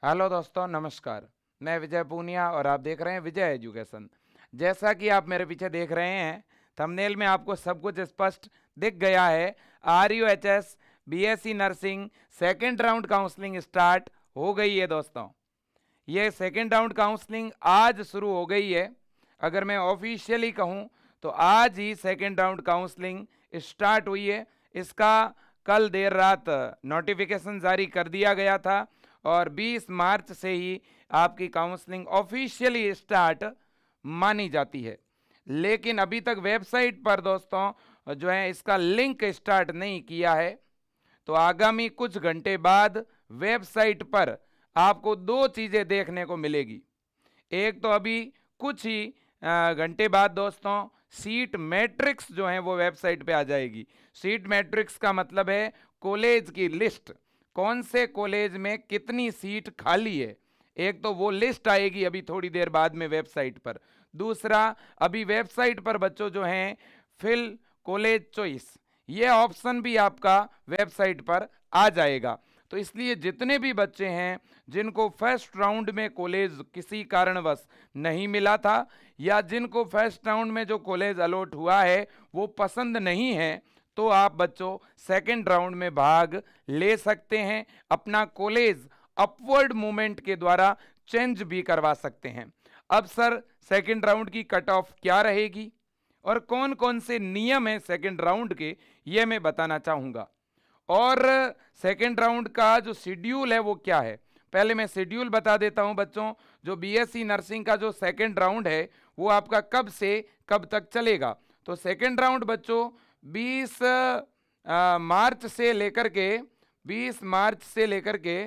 Hello दोस्तों, नमस्कार। मैं विजय पूनिया और आप देख रहे हैं विजय एजुकेशन। जैसा कि आप मेरे पीछे देख रहे हैं, थंबनेल में आपको सब कुछ स्पष्ट दिख गया है। RUHS BSc nursing second round counselling start हो गई है दोस्तों। ये सेकेंड राउंड काउंसलिंग आज शुरू हो गई है। अगर मैं ऑफिशियली कहूँ तो आज ही सेकेंड राउंड काउंसलिंग स्टार्ट हुई है। इसका कल देर रात नोटिफिकेशन जारी कर दिया गया था और 20 मार्च से ही आपकी काउंसलिंग ऑफिशियली स्टार्ट मानी जाती है। लेकिन अभी तक वेबसाइट पर दोस्तों जो है इसका लिंक स्टार्ट नहीं किया है। तो आगामी कुछ घंटे बाद वेबसाइट पर आपको दो चीजें देखने को मिलेगी। एक तो अभी कुछ ही घंटे बाद दोस्तों सीट मैट्रिक्स जो है वो वेबसाइट पे आ जाएगी। सीट मैट्रिक्स का मतलब है कॉलेज की लिस्ट, कौन से कॉलेज में कितनी सीट खाली है। एक तो वो लिस्ट आएगी अभी थोड़ी देर बाद में वेबसाइट पर। दूसरा, अभी वेबसाइट पर बच्चों जो हैं फिल कॉलेज चॉइस, ये ऑप्शन भी आपका वेबसाइट पर आ जाएगा। तो इसलिए जितने भी बच्चे हैं जिनको फर्स्ट राउंड में कॉलेज किसी कारणवश नहीं मिला था या जिनको फर्स्ट राउंड में जो कॉलेज अलॉट हुआ है वो पसंद नहीं है, तो आप बच्चों सेकंड राउंड में भाग ले सकते हैं। अपना कॉलेज अपवर्ड मूवमेंट के द्वारा चेंज भी करवा सकते हैं। अब सर, सेकंड राउंड की कट ऑफ क्या रहेगी और कौन कौन से नियम हैं सेकंड राउंड के, ये मैं बताना चाहूंगा। और सेकेंड राउंड का जो शेड्यूल है वो क्या है, पहले मैं शेड्यूल बता देता हूं बच्चों। जो BSc नर्सिंग का जो सेकेंड राउंड है वो आपका कब से कब तक चलेगा। तो सेकेंड राउंड बच्चों 20 मार्च से लेकर के 20 मार्च से लेकर के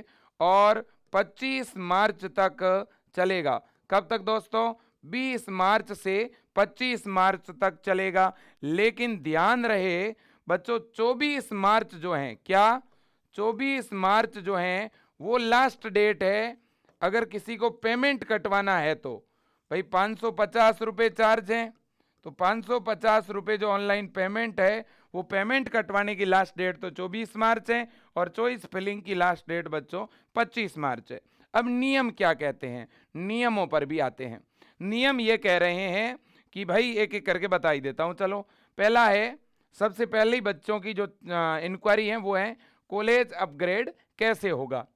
और 25 मार्च तक चलेगा। कब तक दोस्तों? 20 मार्च से 25 मार्च तक चलेगा। लेकिन ध्यान रहे बच्चों, 24 मार्च जो है, क्या 24 मार्च जो है वो लास्ट डेट है। अगर किसी को पेमेंट कटवाना है तो भाई 550 रुपये चार्ज है, तो 550 रुपये जो ऑनलाइन पेमेंट है वो पेमेंट कटवाने की लास्ट डेट तो 24 मार्च है और चॉइस फिलिंग की लास्ट डेट बच्चों 25 मार्च है। अब नियम क्या कहते हैं, नियमों पर भी आते हैं। नियम ये कह रहे हैं कि भाई एक एक करके बता ही देता हूं। चलो, पहला है, सबसे पहले ही बच्चों की जो इंक्वायरी है वो है कॉलेज अपग्रेड कैसे होगा।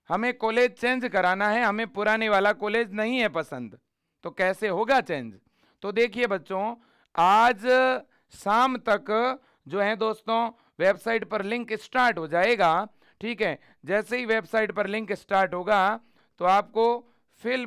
हमें कॉलेज चेंज कराना है, हमें पुराने वाला कॉलेज नहीं है पसंद, तो कैसे होगा चेंज। तो देखिए बच्चों, आज शाम तक जो है दोस्तों वेबसाइट पर लिंक स्टार्ट हो जाएगा। ठीक है, जैसे ही वेबसाइट पर लिंक स्टार्ट होगा तो आपको फिल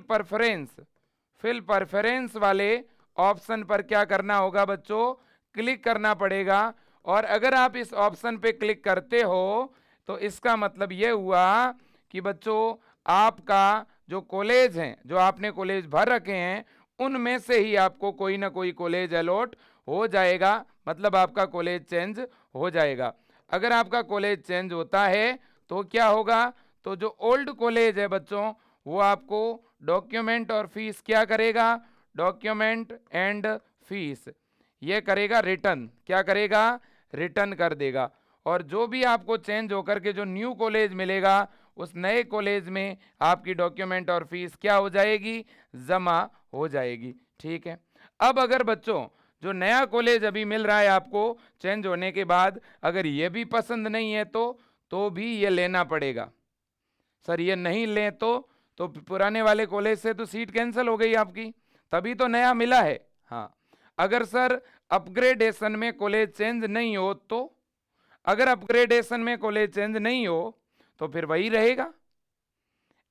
परफरेंस वाले ऑप्शन पर क्या करना होगा बच्चों, क्लिक करना पड़ेगा। और अगर आप इस ऑप्शन पे क्लिक करते हो तो इसका मतलब यह हुआ कि बच्चों आपका जो कॉलेज हैं, जो आपने कॉलेज भर रखे हैं, उनमें से ही आपको कोई ना कोई कॉलेज अलॉट हो जाएगा, मतलब आपका कॉलेज चेंज हो जाएगा। अगर आपका कॉलेज चेंज होता है तो क्या होगा, तो जो ओल्ड कॉलेज है बच्चों वो आपको डॉक्यूमेंट और फीस क्या करेगा, डॉक्यूमेंट एंड फीस ये करेगा रिटर्न, क्या करेगा, रिटर्न कर देगा। और जो भी आपको चेंज होकर के जो न्यू कॉलेज मिलेगा उस नए कॉलेज में आपकी डॉक्यूमेंट और फीस क्या हो जाएगी, जमा हो जाएगी। ठीक है, अब अगर बच्चों जो नया कॉलेज अभी मिल रहा है आपको चेंज होने के बाद, अगर ये भी पसंद नहीं है तो भी ये लेना पड़ेगा। सर ये नहीं लें तो पुराने वाले कॉलेज से तो सीट कैंसिल हो गई आपकी, तभी तो नया मिला है। हाँ, अगर सर अपग्रेडेशन में कॉलेज चेंज नहीं हो तो, अगर अपग्रेडेशन में कॉलेज चेंज नहीं हो तो फिर वही रहेगा।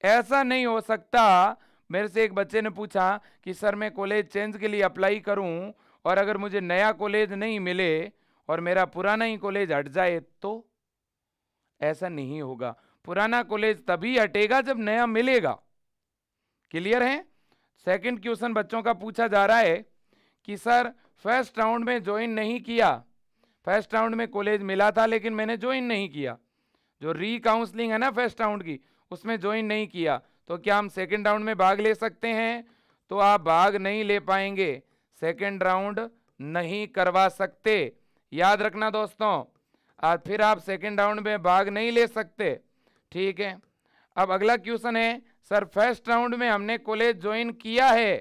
ऐसा नहीं हो सकता। मेरे से एक बच्चे ने पूछा कि सर मैं कॉलेज चेंज के लिए अप्लाई करूं और अगर मुझे नया कॉलेज नहीं मिले और मेरा पुराना ही कॉलेज हट जाए तो, ऐसा नहीं होगा। पुराना कॉलेज तभी हटेगा जब नया मिलेगा। क्लियर है। सेकंड क्वेश्चन बच्चों का पूछा जा रहा है कि सर फर्स्ट राउंड में ज्वाइन नहीं किया, फर्स्ट राउंड में कॉलेज मिला था लेकिन मैंने ज्वाइन नहीं किया, जो री काउंसलिंग है ना फर्स्ट राउंड की, उसमें ज्वाइन नहीं किया, तो क्या हम सेकंड राउंड में भाग ले सकते हैं? तो आप भाग नहीं ले पाएंगे, सेकंड राउंड नहीं करवा सकते। याद रखना दोस्तों, आज फिर आप सेकंड राउंड में भाग नहीं ले सकते। ठीक है, अब अगला क्वेश्चन है, सर फर्स्ट राउंड में हमने कॉलेज ज्वाइन किया है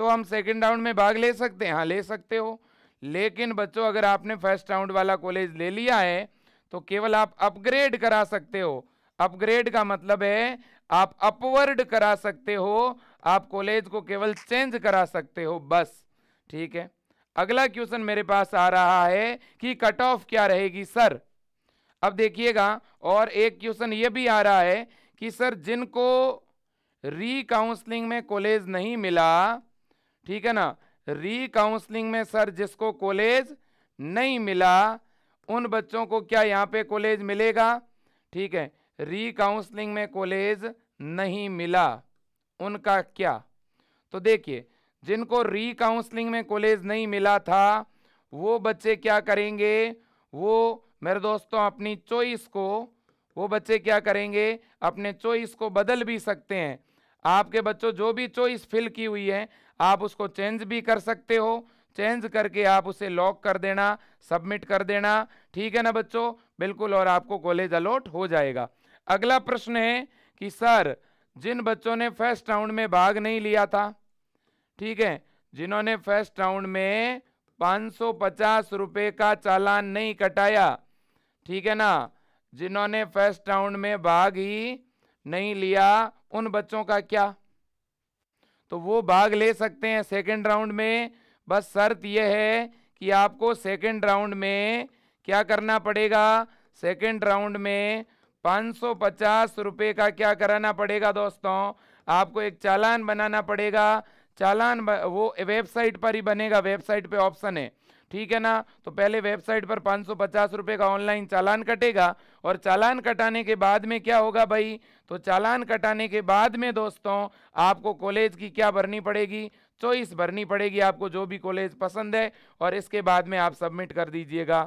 तो हम सेकंड राउंड में भाग ले सकते हैं? हाँ, ले सकते हो। लेकिन बच्चों अगर आपने फर्स्ट राउंड वाला कॉलेज ले लिया है तो केवल आप अपग्रेड करा सकते हो। अपग्रेड का मतलब है आप अपवर्ड करा सकते हो, आप कॉलेज को केवल चेंज करा सकते हो, बस। ठीक है, अगला क्वेश्चन मेरे पास आ रहा है कि कट ऑफ क्या रहेगी सर। अब देखिएगा, और एक क्वेश्चन ये भी आ रहा है कि सर जिनको री काउंसलिंग में कॉलेज नहीं मिला, ठीक है ना, री काउंसलिंग में सर जिसको कॉलेज नहीं मिला उन बच्चों को क्या यहाँ पे कॉलेज मिलेगा? ठीक है, री काउंसलिंग में कॉलेज नहीं मिला उनका क्या? तो देखिए, जिनको री काउंसलिंग में कॉलेज नहीं मिला था वो बच्चे क्या करेंगे, वो मेरे दोस्तों अपनी चॉइस को, वो बच्चे क्या करेंगे, अपने चॉइस को बदल भी सकते हैं। आपके बच्चों जो भी चॉइस फिल की हुई है आप उसको चेंज भी कर सकते हो, चेंज करके आप उसे लॉक कर देना, सबमिट कर देना, ठीक है ना बच्चों, बिल्कुल, और आपको कॉलेज अलॉट हो जाएगा। अगला प्रश्न है कि सर जिन बच्चों ने फर्स्ट राउंड में भाग नहीं लिया था, ठीक है, जिन्होंने फर्स्ट राउंड में 550 रुपए का चालान नहीं कटाया, ठीक है ना, जिन्होंने फर्स्ट राउंड में भाग ही नहीं लिया उन बच्चों का क्या? तो वो भाग ले सकते हैं सेकंड राउंड में, बस शर्त यह है कि आपको सेकंड राउंड में क्या करना पड़ेगा, सेकंड राउंड में 550 रुपए का क्या कराना पड़ेगा दोस्तों, आपको एक चालान बनाना पड़ेगा। चालान वो वेबसाइट पर ही बनेगा, वेबसाइट पे ऑप्शन है, ठीक है ना। तो पहले वेबसाइट पर 550 रुपए का ऑनलाइन चालान कटेगा, और चालान कटाने के बाद में क्या होगा भाई, तो चालान कटाने के बाद में दोस्तों आपको कॉलेज की क्या भरनी पड़ेगी, चॉइस भरनी पड़ेगी, आपको जो भी कॉलेज पसंद है, और इसके बाद में आप सबमिट कर दीजिएगा।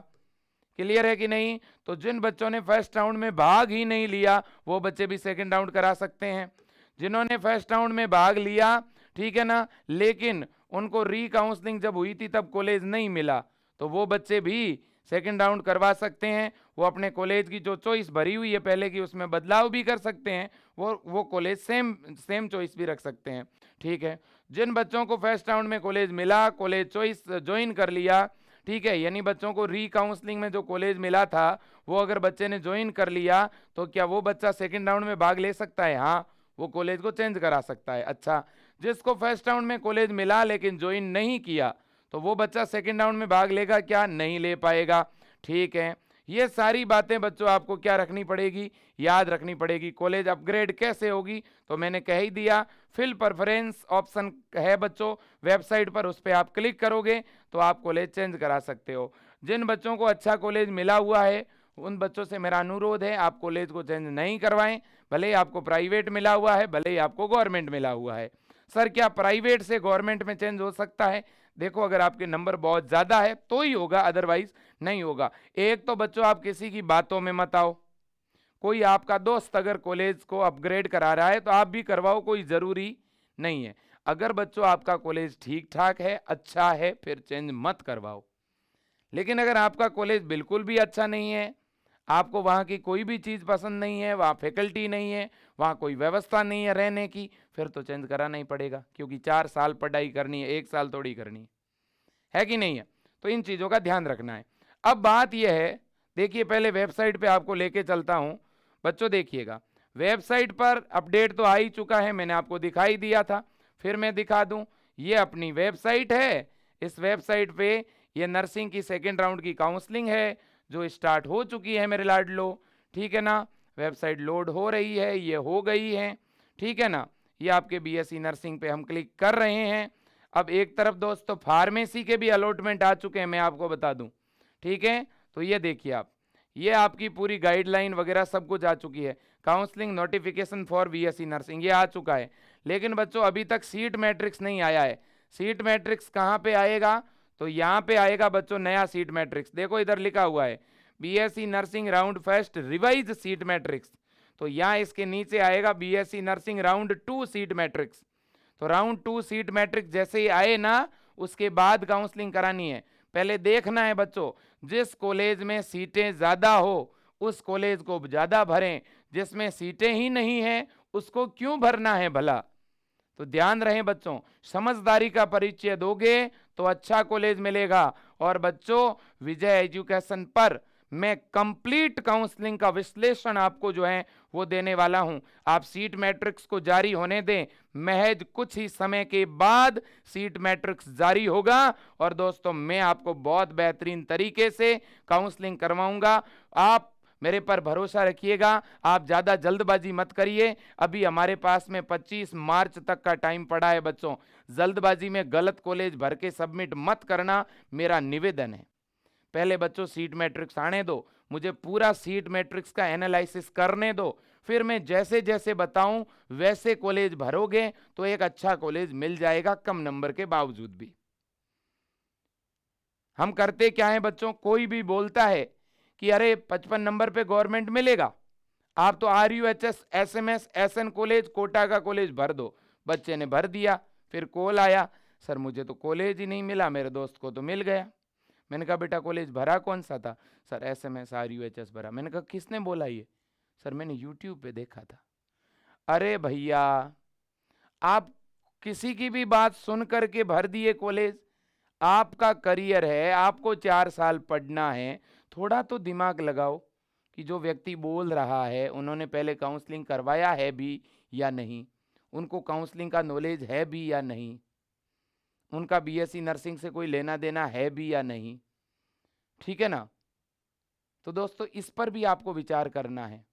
क्लियर है कि नहीं? तो जिन बच्चों ने फर्स्ट राउंड में भाग ही नहीं लिया वो बच्चे भी सेकंड राउंड करा सकते हैं। जिन्होंने फर्स्ट राउंड में भाग लिया, ठीक है ना, लेकिन उनको री काउंसलिंग जब हुई थी तब कॉलेज नहीं मिला, तो वो बच्चे भी सेकंड राउंड करवा सकते हैं। वो अपने कॉलेज की जो चॉइस भरी हुई है पहले की उसमें बदलाव भी कर सकते हैं, वो कॉलेज सेम चॉइस भी रख सकते हैं, ठीक है। जिन बच्चों को फर्स्ट राउंड में कॉलेज मिला, कॉलेज चॉइस ज्वाइन कर लिया, ठीक है, यानी बच्चों को री काउंसलिंग में जो कॉलेज मिला था वो अगर बच्चे ने ज्वाइन कर लिया तो क्या वो बच्चा सेकंड राउंड में भाग ले सकता है? हाँ, वो कॉलेज को चेंज करा सकता है। अच्छा, जिसको फर्स्ट राउंड में कॉलेज मिला लेकिन ज्वाइन नहीं किया तो वो बच्चा सेकंड राउंड में भाग लेगा क्या? नहीं ले पाएगा, ठीक है। ये सारी बातें बच्चों आपको क्या रखनी पड़ेगी, याद रखनी पड़ेगी। कॉलेज अपग्रेड कैसे होगी तो मैंने कह ही दिया, फिल प्रेफरेंस ऑप्शन है बच्चों वेबसाइट पर, उस पर आप क्लिक करोगे तो आप कॉलेज चेंज करा सकते हो। जिन बच्चों को अच्छा कॉलेज मिला हुआ है उन बच्चों से मेरा अनुरोध है आप कॉलेज को चेंज नहीं करवाएं, भले ही आपको प्राइवेट मिला हुआ है, भले ही आपको गवर्नमेंट मिला हुआ है। सर क्या प्राइवेट से गवर्नमेंट में चेंज हो सकता है? देखो, अगर आपके नंबर बहुत ज़्यादा है तो ही होगा, अदरवाइज नहीं होगा। एक तो बच्चों आप किसी की बातों में मत आओ, कोई आपका दोस्त अगर कॉलेज को अपग्रेड करा रहा है तो आप भी करवाओ, कोई ज़रूरी नहीं है। अगर बच्चों आपका कॉलेज ठीक ठाक है, अच्छा है, फिर चेंज मत करवाओ। लेकिन अगर आपका कॉलेज बिल्कुल भी अच्छा नहीं है, आपको वहाँ की कोई भी चीज़ पसंद नहीं है, वहाँ फैकल्टी नहीं है, वहाँ कोई व्यवस्था नहीं है रहने की, फिर तो चेंज कराना ही पड़ेगा, क्योंकि 4 साल पढ़ाई करनी है, 1 साल थोड़ी करनी है कि नहीं है? तो इन चीज़ों का ध्यान रखना है। अब बात यह है, देखिए पहले वेबसाइट पे आपको लेके चलता हूँ बच्चों, देखिएगा वेबसाइट पर अपडेट तो आ ही चुका है, मैंने आपको दिखाई दिया था, फिर मैं दिखा दूँ। ये अपनी वेबसाइट है, इस वेबसाइट पे ये नर्सिंग की सेकेंड राउंड की काउंसलिंग है जो स्टार्ट हो चुकी है मेरे लाडलो, ठीक है ना। वेबसाइट लोड हो रही है, ये हो गई है, ठीक है ना। ये आपके बीएससी नर्सिंग पे हम क्लिक कर रहे हैं। अब एक तरफ दोस्तों फार्मेसी के भी अलॉटमेंट आ चुके हैं, मैं आपको बता दूं, ठीक है। तो ये देखिए आप, ये आपकी पूरी गाइडलाइन वगैरह सब कुछ आ चुकी है। Counselling notification for BSc nursing ये आ चुका है, लेकिन बच्चों अभी तक सीट मैट्रिक्स नहीं आया है। सीट मैट्रिक्स कहाँ पे आएगा? तो यहाँ पे आएगा बच्चों नया सीट मैट्रिक्स, देखो इधर लिखा हुआ है BSc nursing round first revise seat matrix, तो यहाँ इसके नीचे आएगा BSc nursing round 2 seat matrix. तो राउंड 2 सीट मैट्रिक्स जैसे ही आए ना उसके बाद काउंसलिंग करानी है। पहले देखना है बच्चों, जिस कॉलेज में सीटें ज़्यादा हो उस कॉलेज को ज़्यादा भरें, जिसमें सीटें ही नहीं हैं उसको क्यों भरना है भला। तो ध्यान रहे बच्चों, समझदारी का परिचय दोगे तो अच्छा कॉलेज मिलेगा। और बच्चों, विजय एजुकेशन पर मैं कंप्लीट काउंसलिंग का विश्लेषण आपको जो है वो देने वाला हूं। आप सीट मैट्रिक्स को जारी होने दें, महज कुछ ही समय के बाद सीट मैट्रिक्स जारी होगा और दोस्तों मैं आपको बहुत बेहतरीन तरीके से काउंसलिंग करवाऊंगा। आप मेरे पर भरोसा रखिएगा, आप ज्यादा जल्दबाजी मत करिए। अभी हमारे पास में 25 मार्च तक का टाइम पड़ा है बच्चों। जल्दबाजी में गलत कॉलेज भर के सबमिट मत करना, मेरा निवेदन है। पहले बच्चों सीट मैट्रिक्स आने दो, मुझे पूरा सीट मैट्रिक्स का एनालिसिस करने दो, फिर मैं जैसे जैसे बताऊं वैसे कॉलेज भरोगे तो एक अच्छा कॉलेज मिल जाएगा कम नंबर के बावजूद भी। हम करते क्या है बच्चों, कोई भी बोलता है कि अरे 55 नंबर पे गवर्नमेंट मिलेगा, आप तो RUHS SMS SN college Kota का कॉलेज भर दो। बच्चे ने भर दिया, फिर कॉल आया, सर मुझे तो कॉलेज ही नहीं मिला, मेरे दोस्त को तो मिल गया। मैंने कहा बेटा कॉलेज भरा कौन सा था, सर SMS RUHS भरा। मैंने कहा किसने बोला ये, सर मैंने यूट्यूब पे देखा था। अरे भैया, आप किसी की भी बात सुन करके भर दिए कॉलेज, आपका करियर है, आपको 4 साल पढ़ना है, थोड़ा तो दिमाग लगाओ कि जो व्यक्ति बोल रहा है उन्होंने पहले काउंसलिंग करवाया है भी या नहीं, उनको काउंसलिंग का नॉलेज है भी या नहीं, उनका BSc नर्सिंग से कोई लेना देना है भी या नहीं, ठीक है ना। तो दोस्तों इस पर भी आपको विचार करना है।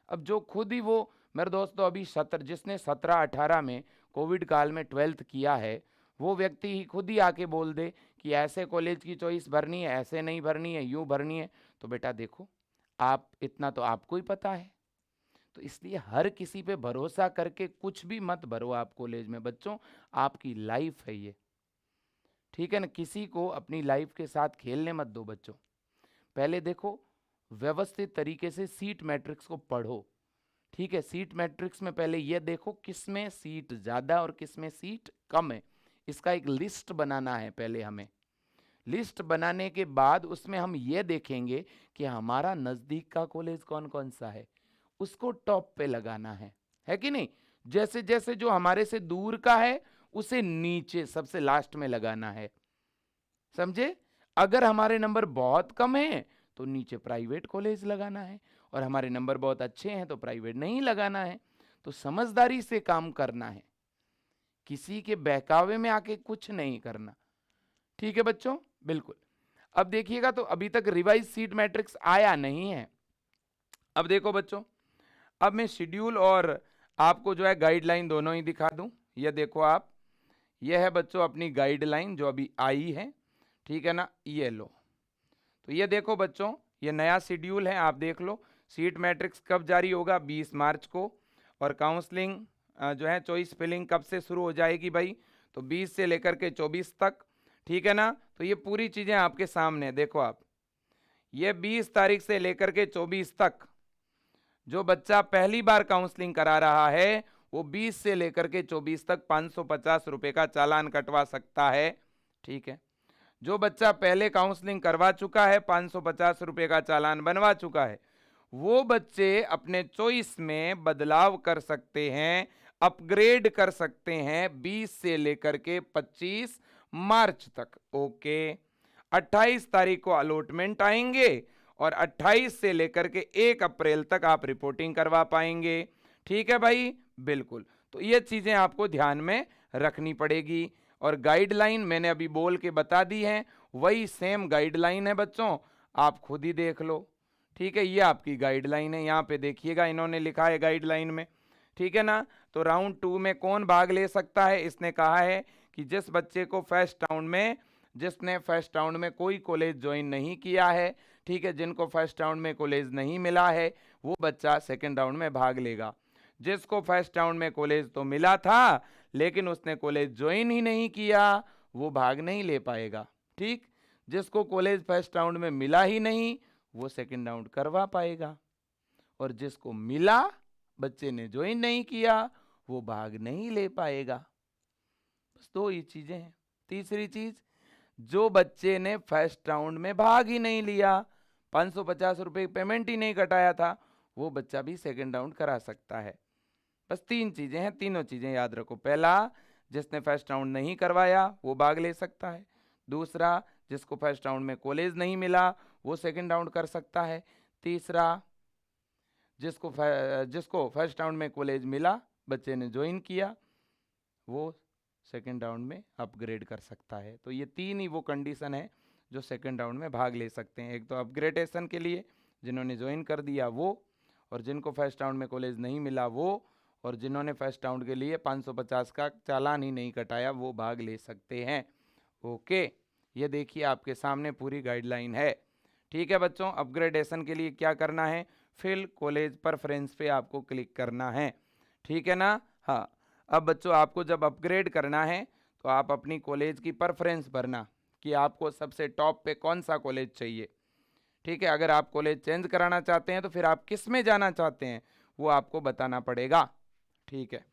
अब जो खुद ही वो मेरे दोस्तों अभी जिसने 17-18 में कोविड काल में 12th किया है, वो व्यक्ति ही खुद ही आके बोल दे कि ऐसे कॉलेज की चॉइस भरनी है, ऐसे नहीं भरनी है, यूं भरनी है, तो बेटा देखो, आप इतना तो आपको ही पता है। तो इसलिए हर किसी पे भरोसा करके कुछ भी मत भरो आप कॉलेज में बच्चों, आपकी लाइफ है ये, ठीक है ना। किसी को अपनी लाइफ के साथ खेलने मत दो बच्चों। पहले देखो, व्यवस्थित तरीके से सीट मैट्रिक्स को पढ़ो, ठीक है। सीट मैट्रिक्स में पहले ये देखो किसमें सीट ज्यादा और किसमें सीट कम है, इसका एक लिस्ट बनाना है पहले हमें। लिस्ट बनाने के बाद उसमें हम ये देखेंगे कि हमारा नजदीक का कॉलेज कौन कौन सा है, उसको टॉप पे लगाना है कि नहीं। जैसे जैसे जो हमारे से दूर का है उसे नीचे सबसे लास्ट में लगाना है, समझे। अगर हमारे नंबर बहुत कम हैं तो नीचे प्राइवेट कॉलेज लगाना है, और हमारे नंबर बहुत अच्छे हैं तो प्राइवेट नहीं लगाना है। तो समझदारी से काम करना है, किसी के बहकावे में आके कुछ नहीं करना, ठीक है बच्चों, बिल्कुल। अब देखिएगा, तो अभी तक रिवाइज सीट मैट्रिक्स आया नहीं है। अब देखो बच्चों, अब मैं शेड्यूल और आपको जो है गाइडलाइन दोनों ही दिखा दूं। ये देखो आप, ये है बच्चों अपनी गाइडलाइन जो अभी आई है, ठीक है ना, ये लो। तो ये देखो बच्चों, ये नया शेड्यूल है, आप देख लो। सीट मैट्रिक्स कब जारी होगा, 20 मार्च को। और काउंसलिंग जो है चॉइस फिलिंग कब से शुरू हो जाएगी भाई, तो 20 से लेकर के 24 तक, ठीक है ना। तो ये पूरी चीज़ें आपके सामने देखो आप, ये 20 तारीख से लेकर के 24 तक जो बच्चा पहली बार काउंसलिंग करा रहा है वो 20 से लेकर के 24 तक 550 रुपए का चालान कटवा सकता है, ठीक है। जो बच्चा पहले काउंसलिंग करवा चुका है 550 रुपए का चालान बनवा चुका है, वो बच्चे अपने चॉइस में बदलाव कर सकते हैं, अपग्रेड कर सकते हैं 20 से लेकर के 25 मार्च तक, ओके। 28 तारीख को अलॉटमेंट आएंगे और 28 से लेकर के 1 अप्रैल तक आप रिपोर्टिंग करवा पाएंगे, ठीक है भाई, बिल्कुल। तो ये चीजें आपको ध्यान में रखनी पड़ेगी। और गाइडलाइन मैंने अभी बोल के बता दी है, वही सेम गाइडलाइन है बच्चों, आप खुद ही देख लो, ठीक है। ये आपकी गाइडलाइन है, यहाँ पे देखिएगा इन्होंने लिखा है गाइडलाइन में, ठीक है ना। तो राउंड 2 में कौन भाग ले सकता है, इसने कहा है कि जिस बच्चे को फर्स्ट राउंड में, जिसने फर्स्ट राउंड में कोई कॉलेज ज्वाइन नहीं किया है, ठीक है, जिनको फर्स्ट राउंड में कॉलेज नहीं मिला है, वो बच्चा सेकंड राउंड में भाग लेगा। जिसको फर्स्ट राउंड में कॉलेज तो मिला था लेकिन उसने कॉलेज ज्वाइन ही नहीं किया, वो भाग नहीं ले पाएगा, ठीक। जिसको कॉलेज फर्स्ट राउंड में मिला ही नहीं वो सेकंड राउंड करवा पाएगा, और जिसको मिला, बच्चे ने ज्वाइन नहीं किया, वो भाग नहीं ले पाएगा। बस दो ही चीजें हैं। तीसरी चीज, जो बच्चे ने फर्स्ट राउंड में भाग ही नहीं लिया, 550 रुपए पेमेंट ही नहीं कटाया था, वो बच्चा भी सेकंड राउंड करा सकता है। बस 3 चीज़ें हैं, तीनों चीज़ें याद रखो। पहला, जिसने फर्स्ट राउंड नहीं करवाया वो भाग ले सकता है। दूसरा, जिसको फर्स्ट राउंड में कॉलेज नहीं मिला वो सेकंड राउंड कर सकता है। तीसरा, जिसको फर्स्ट राउंड में कॉलेज मिला, बच्चे ने ज्वाइन किया, वो सेकंड राउंड में अपग्रेड कर सकता है। तो ये 3 ही वो कंडीशन है जो सेकंड राउंड में भाग ले सकते हैं। एक तो अपग्रेडेशन के लिए जिन्होंने ज्वाइन कर दिया वो, और जिनको फर्स्ट राउंड में कॉलेज नहीं मिला वो, और जिन्होंने फर्स्ट राउंड के लिए 550 का चालान ही नहीं कटाया वो भाग ले सकते हैं। ओके, ये देखिए आपके सामने पूरी गाइडलाइन है। ठीक है बच्चों, अपग्रेडेशन के लिए क्या करना है, फिल कॉलेज प्रेफरेंस पे आपको क्लिक करना है। ठीक है ना। हाँ, अब बच्चों आपको जब अपग्रेड करना है तो आप अपनी कॉलेज की प्रेफरेंस भरना कि आपको सबसे टॉप पे कौन सा कॉलेज चाहिए। ठीक है, अगर आप कॉलेज चेंज कराना चाहते हैं तो फिर आप किस में जाना चाहते हैं वो आपको बताना पड़ेगा। ठीक है,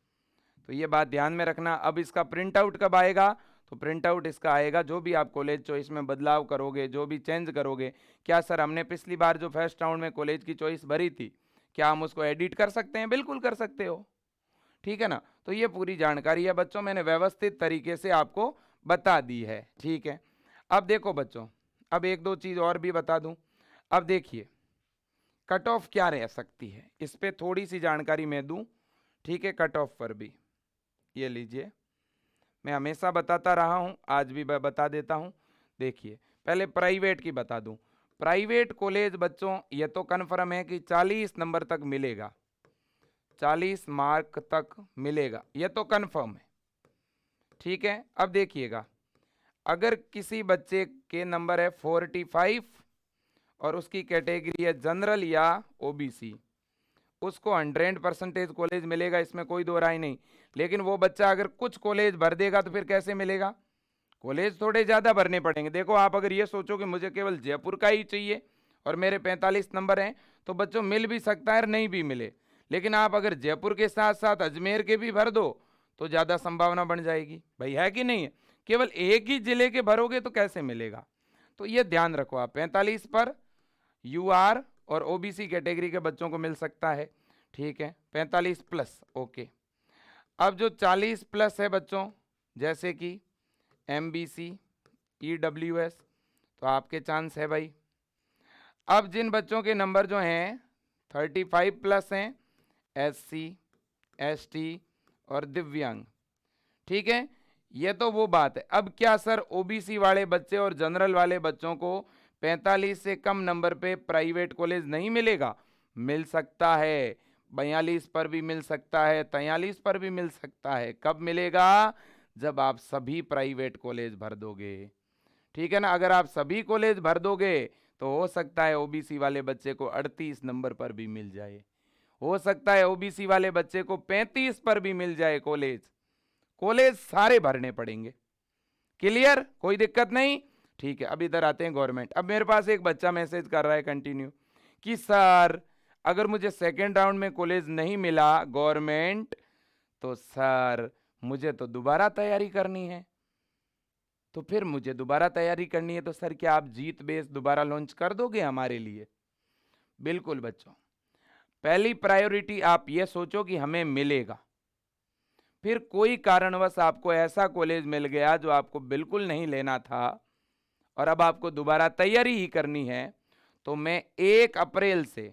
तो ये बात ध्यान में रखना। अब इसका प्रिंट आउट कब आएगा, तो प्रिंट आउट इसका आएगा जो भी आप कॉलेज चॉइस में बदलाव करोगे, जो भी चेंज करोगे। क्या सर, हमने पिछली बार जो फर्स्ट राउंड में कॉलेज की चॉइस भरी थी, क्या हम उसको एडिट कर सकते हैं? बिल्कुल कर सकते हो। ठीक है ना। तो ये पूरी जानकारी है बच्चों, मैंने व्यवस्थित तरीके से आपको बता दी है। ठीक है, अब देखो बच्चों, अब एक दो चीज और भी बता दूं। अब देखिए कट ऑफ क्या रह सकती है, इस पे थोड़ी सी जानकारी मैं दूं। ठीक है, कट ऑफ पर भी ये लीजिए, मैं हमेशा बताता रहा हूं, आज भी मैं बता देता हूं। देखिए, पहले प्राइवेट की बता दूं। प्राइवेट कॉलेज बच्चों ये तो कन्फर्म है कि 40 नंबर तक मिलेगा, 40 मार्क तक मिलेगा, ये तो कन्फर्म है। ठीक है, अब देखिएगा, अगर किसी बच्चे के नंबर है 45 और उसकी कैटेगरी है जनरल या ओबीसी, उसको 100% कॉलेज मिलेगा, इसमें कोई दो राय नहीं। लेकिन वो बच्चा अगर कुछ कॉलेज भर देगा तो फिर कैसे मिलेगा? कॉलेज थोड़े ज़्यादा भरने पड़ेंगे। देखो, आप अगर ये सोचो कि मुझे केवल जयपुर का ही चाहिए और मेरे 45 नंबर हैं, तो बच्चों मिल भी सकता है और नहीं भी मिले। लेकिन आप अगर जयपुर के साथ साथ अजमेर के भी भर दो तो ज़्यादा संभावना बन जाएगी भाई, है कि नहीं है? केवल एक ही जिले के भरोगे तो कैसे मिलेगा? तो ये ध्यान रखो आप, 45 पर यूआर और ओबीसी कैटेगरी के बच्चों को मिल सकता है। ठीक है, 45 प्लस। ओके, अब जो 40 प्लस है बच्चों, जैसे कि एमबीसी, ईडब्ल्यूएस, तो आपके चांस है भाई। अब जिन बच्चों के नंबर जो हैं 35 प्लस हैं, एससी, एसटी और दिव्यांग। ठीक है, ये तो वो बात है। अब क्या सर, ओबीसी वाले बच्चे और जनरल वाले बच्चों को 45 से कम नंबर पे प्राइवेट कॉलेज नहीं मिलेगा? मिल सकता है, 42 पर भी मिल सकता है, 43 पर भी मिल सकता है। कब मिलेगा? जब आप सभी प्राइवेट कॉलेज भर दोगे। ठीक है ना, अगर आप सभी कॉलेज भर दोगे तो हो सकता है ओबीसी वाले बच्चे को 38 नंबर पर भी मिल जाए, हो सकता है ओबीसी वाले बच्चे को 35 पर भी मिल जाए कॉलेज। कॉलेज सारे भरने पड़ेंगे। क्लियर, कोई दिक्कत नहीं। ठीक है, अब इधर आते हैं गवर्नमेंट। अब मेरे पास एक बच्चा मैसेज कर रहा है कंटिन्यू कि सर अगर मुझे सेकेंड राउंड में कॉलेज नहीं मिला गवर्नमेंट, तो सर मुझे तो दोबारा तैयारी करनी है। तो फिर मुझे दोबारा तैयारी करनी है तो सर क्या आप जीत बेस दोबारा लॉन्च कर दोगे हमारे लिए? बिल्कुल बच्चों, पहली प्रायोरिटी आप ये सोचो कि हमें मिलेगा। फिर कोई कारणवश आपको ऐसा कॉलेज मिल गया जो आपको बिल्कुल नहीं लेना था और अब आपको दोबारा तैयारी ही करनी है, तो मैं 1 अप्रैल से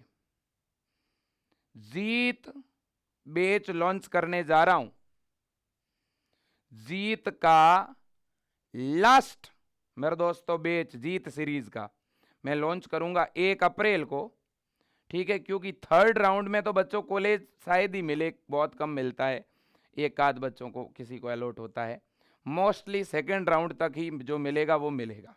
जीत बेच लॉन्च करने जा रहा हूं। जीत का लास्ट मेरे दोस्तों बेच, जीत सीरीज का मैं लॉन्च करूंगा 1 अप्रैल को। ठीक है, क्योंकि थर्ड राउंड में तो बच्चों कॉलेज शायद ही मिले, बहुत कम मिलता है, एक आध बच्चों को किसी को अलॉट होता है। मोस्टली सेकेंड राउंड तक ही जो मिलेगा वो मिलेगा।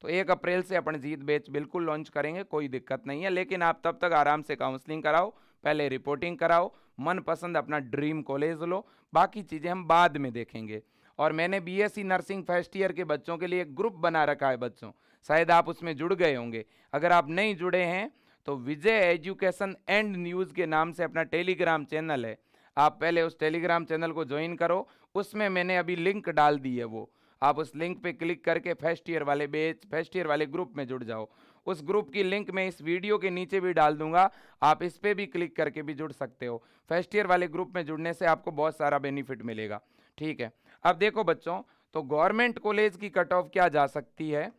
तो 1 अप्रैल से अपन जीत बैच बिल्कुल लॉन्च करेंगे, कोई दिक्कत नहीं है। लेकिन आप तब तक आराम से काउंसलिंग कराओ, पहले रिपोर्टिंग कराओ, मनपसंद अपना ड्रीम कॉलेज लो, बाकी चीज़ें हम बाद में देखेंगे। और मैंने बीएससी नर्सिंग फर्स्ट ईयर के बच्चों के लिए एक ग्रुप बना रखा है बच्चों, शायद आप उसमें जुड़ गए होंगे। अगर आप नहीं जुड़े हैं तो विजय एजुकेशन एंड न्यूज़ के नाम से अपना टेलीग्राम चैनल है, आप पहले उस टेलीग्राम चैनल को ज्वाइन करो। उसमें मैंने अभी लिंक डाल दी है, वो आप उस लिंक पे क्लिक करके फर्स्ट ईयर वाले बैच, फर्स्ट ईयर वाले ग्रुप में जुड़ जाओ। उस ग्रुप की लिंक मैं इस वीडियो के नीचे भी डाल दूंगा, आप इस पे भी क्लिक करके भी जुड़ सकते हो। फर्स्ट ईयर वाले ग्रुप में जुड़ने से आपको बहुत सारा बेनिफिट मिलेगा। ठीक है, अब देखो बच्चों, तो गवर्नमेंट कॉलेज की कट ऑफ क्या जा सकती है?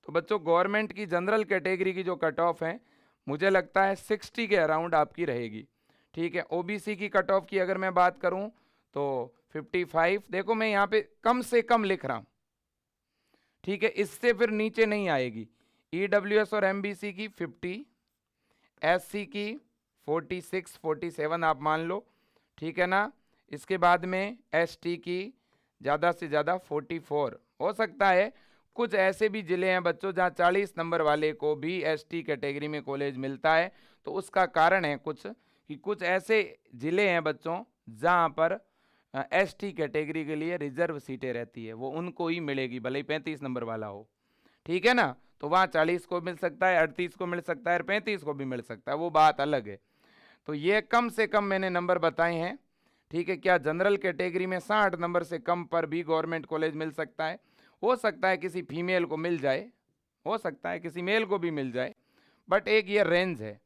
तो बच्चों गवर्नमेंट की जनरल कैटेगरी की जो कट ऑफ है मुझे लगता है 60 के अराउंड आपकी रहेगी। ठीक है, ओबीसी की कट ऑफ की अगर मैं बात करूं तो 55, देखो मैं यहाँ पे कम से कम लिख रहा हूं, ठीक है, इससे फिर नीचे नहीं आएगी। ईडब्ल्यूएस और एमबीसी की 50, एससी की 46 47 आप मान लो, ठीक है ना। इसके बाद में एसटी की ज़्यादा से ज़्यादा 44 हो सकता है। कुछ ऐसे भी ज़िले हैं बच्चों जहाँ 40 नंबर वाले को भी एसटी कैटेगरी में कॉलेज मिलता है, तो उसका कारण है कुछ कि कुछ ऐसे ज़िले हैं बच्चों जहाँ पर एसटी कैटेगरी के लिए रिजर्व सीटें रहती है, वो उनको ही मिलेगी भले ही 35 नंबर वाला हो। ठीक है ना, तो वहाँ 40 को मिल सकता है, 38 को मिल सकता है और 35 को भी मिल सकता है, वो बात अलग है। तो ये कम से कम मैंने नंबर बताए हैं। ठीक है, क्या जनरल कैटेगरी में 60 नंबर से कम पर भी गवर्नमेंट कॉलेज मिल सकता है? हो सकता है किसी फीमेल को मिल जाए, हो सकता है किसी मेल को भी मिल जाए, बट एक ये रेंज है।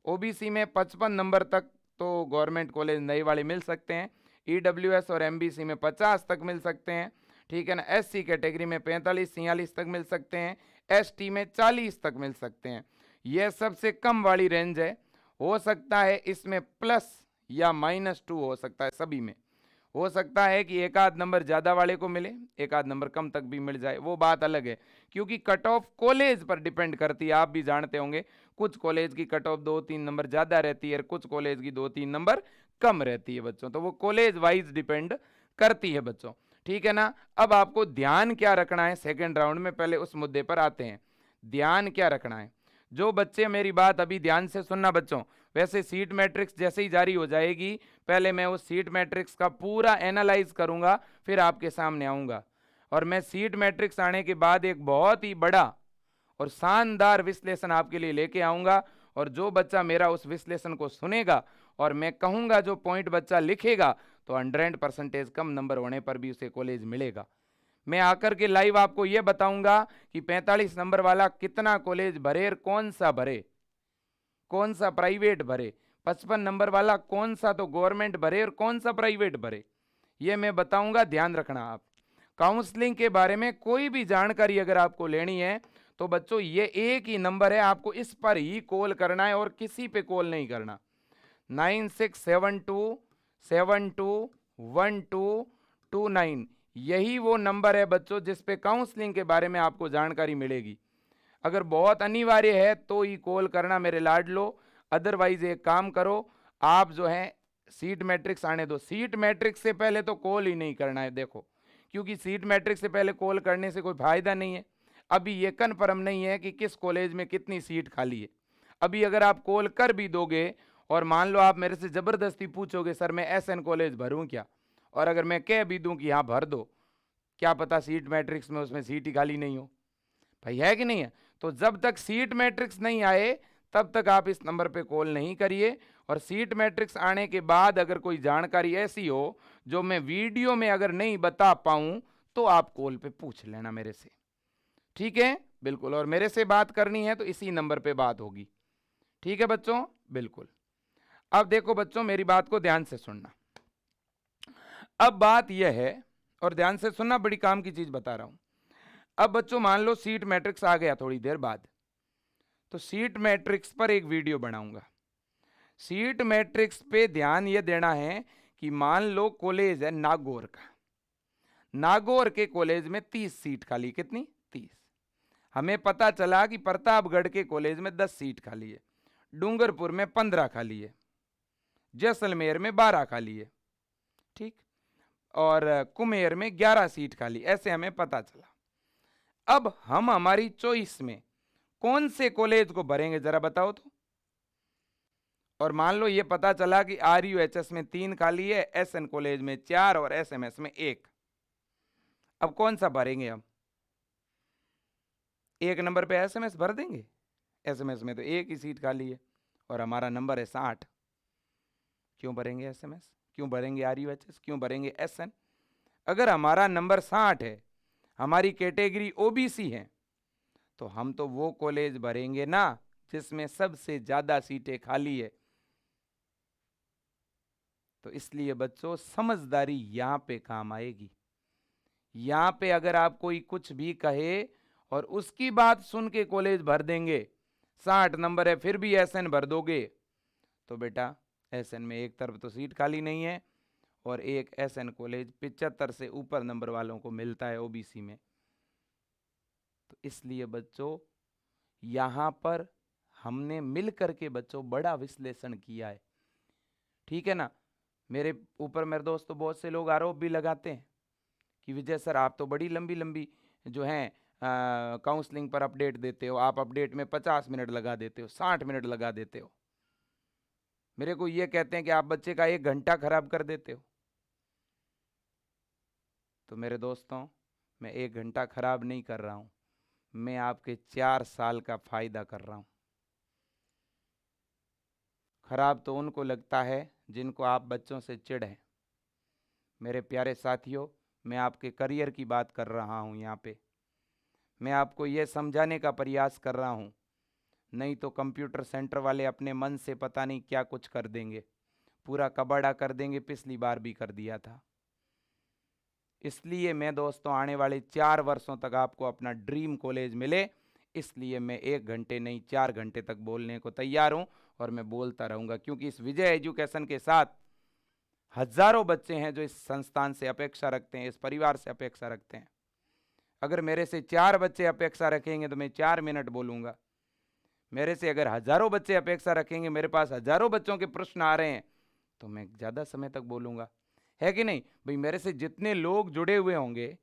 ओबीसी में 55 नंबर तक तो गवर्नमेंट कॉलेज नए वाले मिल सकते हैं, ईडब्ल्यूएस और एमबीसी में 50 तक मिल सकते हैं, ठीक है ना। एससी कैटेगरी में 45 46 तक मिल सकते हैं, एसटी में 40 तक मिल सकते हैं। यह सबसे कम वाली रेंज है। हो सकता है इसमें प्लस या -2 हो सकता है, सभी में हो सकता है कि एक आध नंबर ज़्यादा वाले को मिले, एक आध नंबर कम तक भी मिल जाए, वो बात अलग है, क्योंकि कट ऑफ कॉलेज पर डिपेंड करती है। आप भी जानते होंगे कुछ कॉलेज की कट ऑफ 2-3 नंबर ज़्यादा रहती है, कुछ कॉलेज की 2-3 नंबर कम रहती है बच्चों, तो वो कॉलेज वाइज डिपेंड करती है बच्चों। ठीक है ना। अब आपको ध्यान क्या रखना है सेकेंड राउंड में, पहले उस मुद्दे पर आते हैं। ध्यान क्या रखना है, जो बच्चे मेरी बात अभी ध्यान से सुनना बच्चों, वैसे सीट मैट्रिक्स जैसे ही जारी हो जाएगी, पहले मैं उस सीट मैट्रिक्स का पूरा एनालाइज करूंगा, फिर आपके सामने आऊंगा, और मैं सीट मैट्रिक्स आने के बाद एक बहुत ही बड़ा और शानदार विश्लेषण आपके लिए लेके आऊंगा। और जो बच्चा मेरा उस विश्लेषण को सुनेगा और मैं कहूंगा जो पॉइंट बच्चा लिखेगा, तो 100% कम नंबर होने पर भी उसे कॉलेज मिलेगा। मैं आकर के लाइव आपको यह बताऊंगा कि 45 नंबर वाला कितना कॉलेज भरे और कौन सा भरे, कौन सा प्राइवेट भरे, 55 नंबर वाला कौन सा तो गवर्नमेंट भरे और कौन सा प्राइवेट भरे, ये मैं बताऊंगा, ध्यान रखना आप। काउंसलिंग के बारे में कोई भी जानकारी अगर आपको लेनी है तो बच्चों ये एक ही नंबर है, आपको इस पर ही कॉल करना है और किसी पे कॉल नहीं करना। 9672721229, यही वो नंबर है बच्चों जिस पे काउंसलिंग के बारे में आपको जानकारी मिलेगी। अगर बहुत अनिवार्य है तो ही कॉल करना मेरे लाडलो, अदरवाइज एक काम करो, आप जो है सीट मैट्रिक्स आने दो। सीट मैट्रिक्स से पहले तो कॉल ही नहीं करना है, देखो, क्योंकि सीट मैट्रिक्स से पहले कॉल करने से कोई फायदा नहीं है। अभी ये कन्फर्म नहीं है कि किस कॉलेज में कितनी सीट खाली है। अभी अगर आप कॉल कर भी दोगे और मान लो आप मेरे से ज़बरदस्ती पूछोगे सर मैं एसएन कॉलेज भरूं क्या, और अगर मैं कह भी दूं कि हाँ भर दो, क्या पता सीट मैट्रिक्स में उसमें सीट ही खाली नहीं हो, भाई है कि नहीं है। तो जब तक सीट मैट्रिक्स नहीं आए तब तक आप इस नंबर पे कॉल नहीं करिए, और सीट मैट्रिक्स आने के बाद अगर कोई जानकारी ऐसी हो जो मैं वीडियो में अगर नहीं बता पाऊं तो आप कॉल पे पूछ लेना मेरे से, ठीक है, बिल्कुल। और मेरे से बात करनी है तो इसी नंबर पे बात होगी, ठीक है बच्चों, बिल्कुल। अब देखो बच्चों मेरी बात को ध्यान से सुनना। अब बात यह है, और ध्यान से सुनना, बड़ी काम की चीज बता रहा हूं। अब बच्चों मान लो सीट मैट्रिक्स आ गया थोड़ी देर बाद, तो सीट मैट्रिक्स पर एक वीडियो बनाऊंगा। सीट मैट्रिक्स पे ध्यान ये देना है कि मान लो कॉलेज है नागौर का, नागौर के कॉलेज में 30 सीट खाली, कितनी 30। हमें पता चला कि प्रतापगढ़ के कॉलेज में 10 सीट खाली है, डूंगरपुर में 15 खाली है, जैसलमेर में 12 खाली है, ठीक, और कुमेर में 11 सीट खाली, ऐसे हमें पता चला। अब हम हमारी चॉइस में कौन से कॉलेज को भरेंगे जरा बताओ तो। और मान लो ये पता चला कि RUHS में 3 खाली है, SN कॉलेज में 4 और SMS में 1। अब कौन सा भरेंगे हम? एक नंबर पे SMS भर देंगे, SMS में तो एक ही सीट खाली है और हमारा नंबर है 60। क्यों भरेंगे SMS, क्यों भरेंगे RUHS, क्यों भरेंगे SN? अगर हमारा नंबर 60 है, हमारी कैटेगरी OBC है, तो हम तो वो कॉलेज भरेंगे ना जिसमें सबसे ज्यादा सीटें खाली है। तो इसलिए बच्चों समझदारी यहां पे काम आएगी। यहां पे अगर आप कोई कुछ भी कहे और उसकी बात सुन के कॉलेज भर देंगे, 60 नंबर है फिर भी एसएन भर दोगे, तो बेटा एसएन में एक तरफ तो सीट खाली नहीं है और एक एसएन कॉलेज 75 से ऊपर नंबर वालों को मिलता है ओबीसी में। तो इसलिए बच्चों यहां पर हमने मिल करके बच्चों बड़ा विश्लेषण किया है, ठीक है ना। मेरे ऊपर मेरे दोस्तों बहुत से लोग आरोप भी लगाते हैं कि विजय सर आप तो बड़ी लंबी लंबी जो है काउंसलिंग पर अपडेट देते हो, आप अपडेट में 50 मिनट लगा देते हो, 60 मिनट लगा देते हो। मेरे को ये कहते हैं कि आप बच्चे का 1 घंटा खराब कर देते हो। तो मेरे दोस्तों मैं 1 घंटा खराब नहीं कर रहा हूं, मैं आपके 4 साल का फायदा कर रहा हूं। खराब तो उनको लगता है जिनको आप बच्चों से चिढ़ है। मेरे प्यारे साथियों, मैं आपके करियर की बात कर रहा हूं यहाँ पे। मैं आपको ये समझाने का प्रयास कर रहा हूं, नहीं तो कंप्यूटर सेंटर वाले अपने मन से पता नहीं क्या कुछ कर देंगे, पूरा कबाड़ा कर देंगे, पिछली बार भी कर दिया था। इसलिए मैं दोस्तों आने वाले 4 वर्षों तक आपको अपना ड्रीम कॉलेज मिले, इसलिए मैं 1 घंटे नहीं 4 घंटे तक बोलने को तैयार हूं और मैं बोलता रहूंगा, क्योंकि इस विजय एजुकेशन के साथ हजारों बच्चे हैं जो इस संस्थान से अपेक्षा रखते हैं, इस परिवार से अपेक्षा रखते हैं। अगर मेरे से 4 बच्चे अपेक्षा रखेंगे तो मैं 4 मिनट बोलूंगा। मेरे से अगर हजारों बच्चे अपेक्षा रखेंगे, मेरे पास हजारों बच्चों के प्रश्न आ रहे हैं, तो मैं ज़्यादा समय तक बोलूंगा, है कि नहीं भाई। मेरे से जितने लोग जुड़े हुए होंगे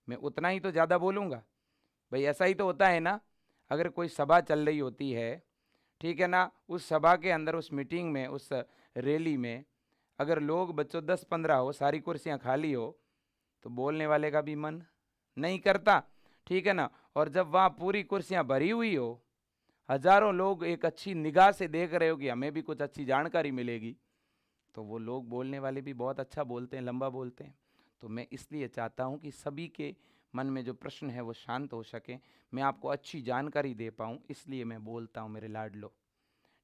मैं उतना ही तो ज़्यादा बोलूंगा भाई। ऐसा ही तो होता है ना। अगर कोई सभा चल रही होती है, ठीक है ना, उस सभा के अंदर, उस मीटिंग में, उस रैली में अगर लोग बच्चों 10-15 हो, सारी कुर्सियां खाली हो, तो बोलने वाले का भी मन नहीं करता, ठीक है ना। और जब वहाँ पूरी कुर्सियां भरी हुई हो, हजारों लोग एक अच्छी निगाह से देख रहे हो कि हमें भी कुछ अच्छी जानकारी मिलेगी, तो वो लोग बोलने वाले भी बहुत अच्छा बोलते हैं, लंबा बोलते हैं। तो मैं इसलिए चाहता हूं कि सभी के मन में जो प्रश्न है वो शांत हो सके, मैं आपको अच्छी जानकारी दे पाऊं, इसलिए मैं बोलता हूं मेरे लाडलो,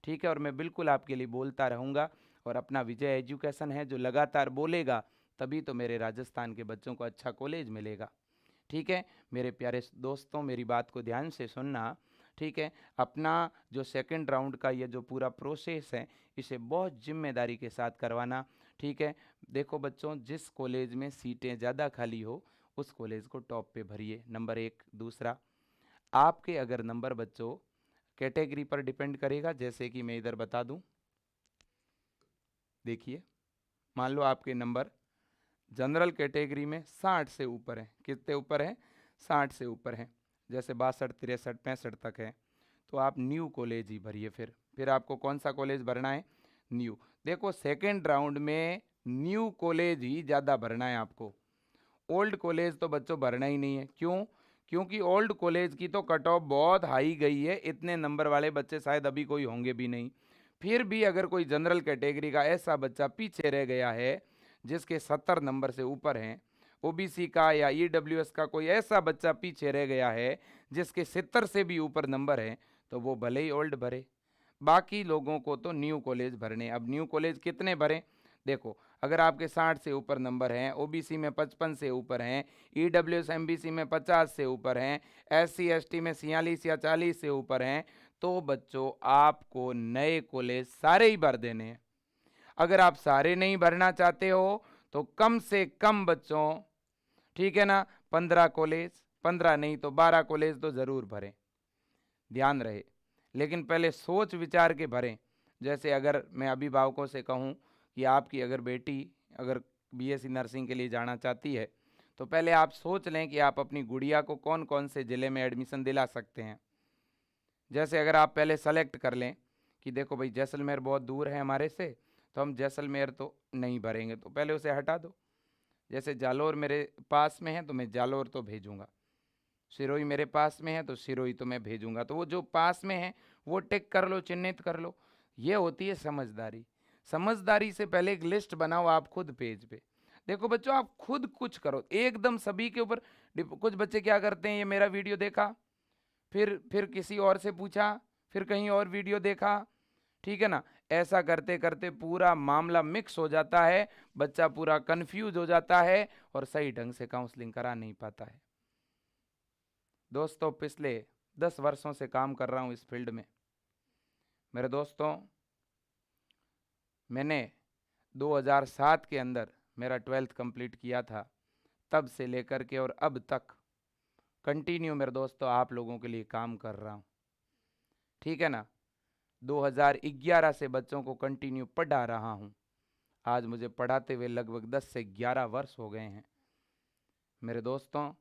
ठीक है। और मैं बिल्कुल आपके लिए बोलता रहूँगा और अपना विजय एजुकेशन है जो लगातार बोलेगा, तभी तो मेरे राजस्थान के बच्चों को अच्छा कॉलेज मिलेगा, ठीक है। मेरे प्यारे दोस्तों मेरी बात को ध्यान से सुनना, ठीक है। अपना जो सेकंड राउंड का ये जो पूरा प्रोसेस है इसे बहुत जिम्मेदारी के साथ करवाना, ठीक है। देखो बच्चों, जिस कॉलेज में सीटें ज़्यादा खाली हो उस कॉलेज को टॉप पे भरिए, नंबर 1। दूसरा, आपके अगर नंबर बच्चों कैटेगरी पर डिपेंड करेगा, जैसे कि मैं इधर बता दूं, देखिए मान लो आपके नंबर जनरल कैटेगरी में 60 से ऊपर है, कितने ऊपर है, 60 से ऊपर है, जैसे 62, 63, 65 तक है, तो आप न्यू कॉलेज ही भरिए। फिर आपको कौन सा कॉलेज भरना है, न्यू। देखो सेकेंड राउंड में न्यू कॉलेज ही ज़्यादा भरना है आपको, ओल्ड कॉलेज तो बच्चों भरना ही नहीं है। क्यों? क्योंकि ओल्ड कॉलेज की तो कट ऑफ बहुत हाई गई है, इतने नंबर वाले बच्चे शायद अभी कोई होंगे भी नहीं। फिर भी अगर कोई जनरल कैटेगरी का ऐसा बच्चा पीछे रह गया है जिसके 70 नंबर से ऊपर हैं, ओबीसी का या ईडब्ल्यूएस का कोई ऐसा बच्चा पीछे रह गया है जिसके 70 से भी ऊपर नंबर हैं, तो वो भले ही ओल्ड भरे, बाकी लोगों को तो न्यू कॉलेज भरने। अब न्यू कॉलेज कितने भरें, देखो अगर आपके 60 से ऊपर नंबर हैं, ओबीसी में 55 से ऊपर हैं, ईडब्ल्यूएस एमबीसी में 50 से ऊपर हैं, एससी एसटी में 46 या 40 से ऊपर हैं, तो बच्चों आपको नए कॉलेज सारे ही भर देने हैं। अगर आप सारे नहीं भरना चाहते हो तो कम से कम बच्चों, ठीक है ना, 15 कॉलेज, 15 नहीं तो 12 कॉलेज तो जरूर भरें, ध्यान रहे। लेकिन पहले सोच विचार के भरें। जैसे अगर मैं अभिभावकों से कहूं कि आपकी अगर बेटी अगर बीएससी नर्सिंग के लिए जाना चाहती है, तो पहले आप सोच लें कि आप अपनी गुड़िया को कौन कौन से ज़िले में एडमिशन दिला सकते हैं। जैसे अगर आप पहले सेलेक्ट कर लें कि देखो भाई जैसलमेर बहुत दूर है हमारे से, तो हम जैसलमेर तो नहीं भरेंगे, तो पहले उसे हटा दो। जैसे जालोर मेरे पास में है तो मैं जालोर तो भेजूंगा, सिरोही मेरे पास में है तो सिरोही तो मैं भेजूंगा, तो वो जो पास में है वो टिक कर लो, चिन्हित कर लो। ये होती है समझदारी। समझदारी से पहले एक लिस्ट बनाओ आप खुद पेज पे। देखो बच्चों आप खुद कुछ करो, एकदम सभी के ऊपर कुछ बच्चे क्या करते हैं, ये मेरा वीडियो देखा फिर किसी और से पूछा, फिर कहीं और वीडियो देखा, ठीक है ना। ऐसा करते करते पूरा मामला मिक्स हो जाता है, बच्चा पूरा कंफ्यूज हो जाता है और सही ढंग से काउंसलिंग करा नहीं पाता है। दोस्तों, पिछले 10 वर्षों से काम कर रहा हूँ इस फील्ड में। मेरे दोस्तों, मैंने 2007 के अंदर मेरा 12th कंप्लीट किया था। तब से लेकर के और अब तक कंटिन्यू मेरे दोस्तों आप लोगों के लिए काम कर रहा हूँ, ठीक है ना। 2011 से बच्चों को कंटिन्यू पढ़ा रहा हूँ। आज मुझे पढ़ाते हुए लगभग 10 से 11 वर्ष हो गए हैं। मेरे दोस्तों,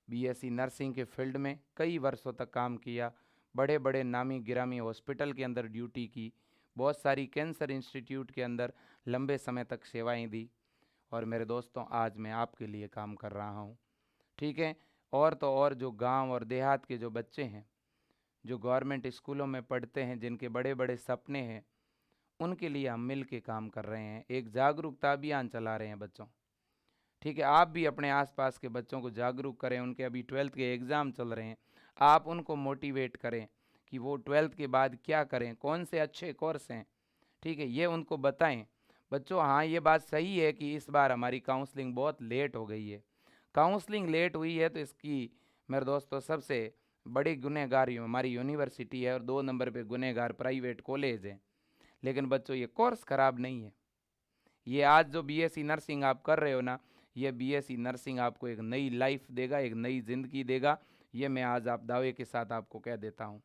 बीएससी नर्सिंग के फील्ड में कई वर्षों तक काम किया, बड़े बड़े नामी गिरामी हॉस्पिटल के अंदर ड्यूटी की, बहुत सारी कैंसर इंस्टीट्यूट के अंदर लंबे समय तक सेवाएं दी। और मेरे दोस्तों, आज मैं आपके लिए काम कर रहा हूँ, ठीक है। और तो और जो गांव और देहात के जो बच्चे हैं, जो गवर्नमेंट स्कूलों में पढ़ते हैं, जिनके बड़े बड़े सपने हैं, उनके लिए हम मिल के काम कर रहे हैं। एक जागरूकता अभियान चला रहे हैं बच्चों, ठीक है। आप भी अपने आसपास के बच्चों को जागरूक करें। उनके अभी 12th के एग्ज़ाम चल रहे हैं, आप उनको मोटिवेट करें कि वो 12th के बाद क्या करें, कौन से अच्छे कोर्स हैं, ठीक है, ये उनको बताएं। बच्चों, हाँ, ये बात सही है कि इस बार हमारी काउंसलिंग बहुत लेट हो गई है। काउंसलिंग लेट हुई है तो इसकी मेरे दोस्तों सबसे बड़ी गुनहगार हमारी यूनिवर्सिटी है और 2 नंबर पे गुनहगार प्राइवेट कॉलेज है। लेकिन बच्चों, ये कोर्स ख़राब नहीं है। ये आज जो बीएससी नर्सिंग आप कर रहे हो ना, ये बीएससी नर्सिंग आपको एक नई लाइफ देगा, एक नई ज़िंदगी देगा। ये मैं आज आप दावे के साथ आपको कह देता हूँ,